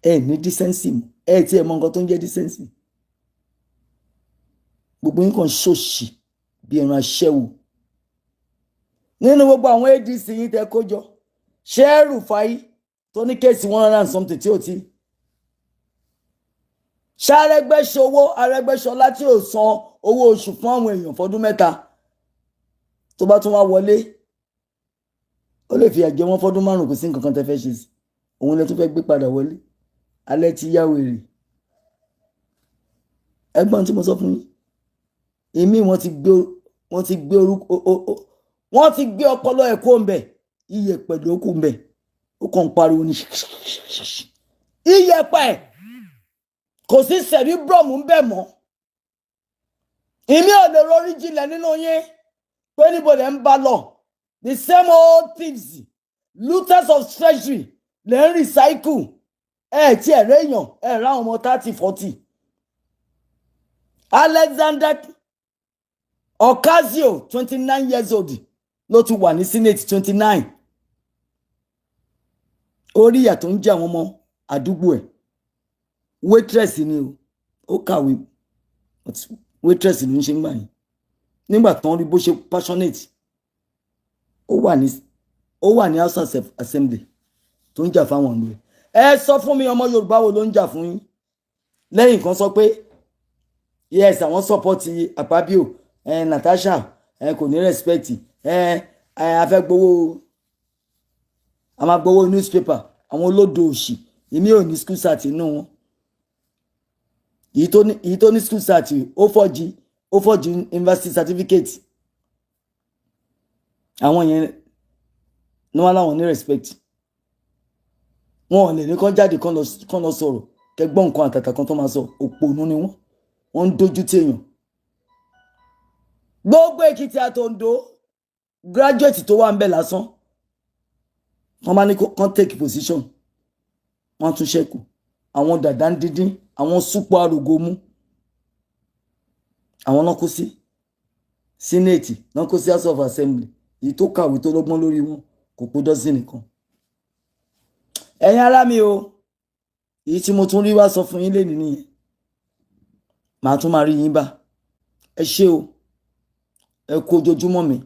Ẹ ní decency mu. Ẹ ti ẹ̀ mọ nǹkan tó ń jẹ́ decency. Gbogbo yín kàn ṣòṣì bí ẹran aṣẹ́wó. Nínú gbogbo àwọn ADC yín tẹ́ kó jọ. Ṣé Rufai tó ní kéèsì 100 and something tí ó ti ṣàrẹ́gbẹ́ṣọwọ́ Arẹ́gbẹ́ṣọlá tí ò san owó oṣù fún àwọn èèyàn fọdún 3 tó bá tún wá wọlé ó lè fi àjẹ wọn fọdún 5 kò sí nǹkan kan tẹ́ fẹ́ ṣe sí òun lẹ tún fẹ́ gbé padà wọlé alẹ́ ti yá wèrè ẹ̀gbọ́n tí mo sọ fún yín èmi wọ́n ti gbé ọpọlọ ẹ̀ kó ń bẹ̀ iyẹ̀pẹ̀ ló kù ń bẹ̀ ó kàn ń pariwo ní iyẹ̀pẹ̀ kò sí cerebrum ń bẹ̀ mọ́ èmi ò lè rorí jinlẹ̀ nínú yín pé níbo lẹ̀ ń bá lọ the same old thieves looters of treasury lè ń recycle tí ẹ̀rẹ́ èèyàn ráwọn ọmọ 30-40 Alexander Ocasio 29 years old ló ti wà ní senate 29 orí ìyà tó ń jẹ àwọn ọmọ àdúgbò ẹ̀ waitress ni ó kàwé waitress ló ń ṣe ń gbà yín nígbà tán rí bó ṣe passionate ó wà ní house assembly tó ń jà fáwọn ọ̀nà ẹ sọ fún mi ọmọ Yorùbá wo ló ń jà fún yín lẹ́yìn kan sọ pé yes àwọn support Akpabio Natasha kò ní respect a fẹ́ gbowó a máa gbowó newspaper àwọn olódo òṣì èmi ò ní school sat inú wọn èyí tó ní school sat ó fọ́jì university certificate àwọn yẹn ní wọn láwọn ní respect wọn ò lè ní kán jáde kán lọ sọ̀rọ̀ kẹgbọ́n nǹkan àtàtà kan tó máa sọ òpònú ni wọ́n ń dojú tí èèyàn gbogbo Èkìtì àtòǹdó graduate tó wà ń bẹ̀ lásán wọ́n máa ní kán take position wọ́n tún ṣẹ́kù àwọn dàdá ń dídín àwọn súpọ̀ àrògó mú àwọn náà kó sí senate náà kó sí house of assembly èyí tó kàwé tó lọ́gbọ́n lórí wọn kò pé dọ́sìn nìkan ẹ̀yin ará mi o èyí tí mo tún rí wá sọ fún yín lénìí nìyẹn màá tún máa rí yín bá ẹ ṣé o ẹ kú ojoojúmọ́ mi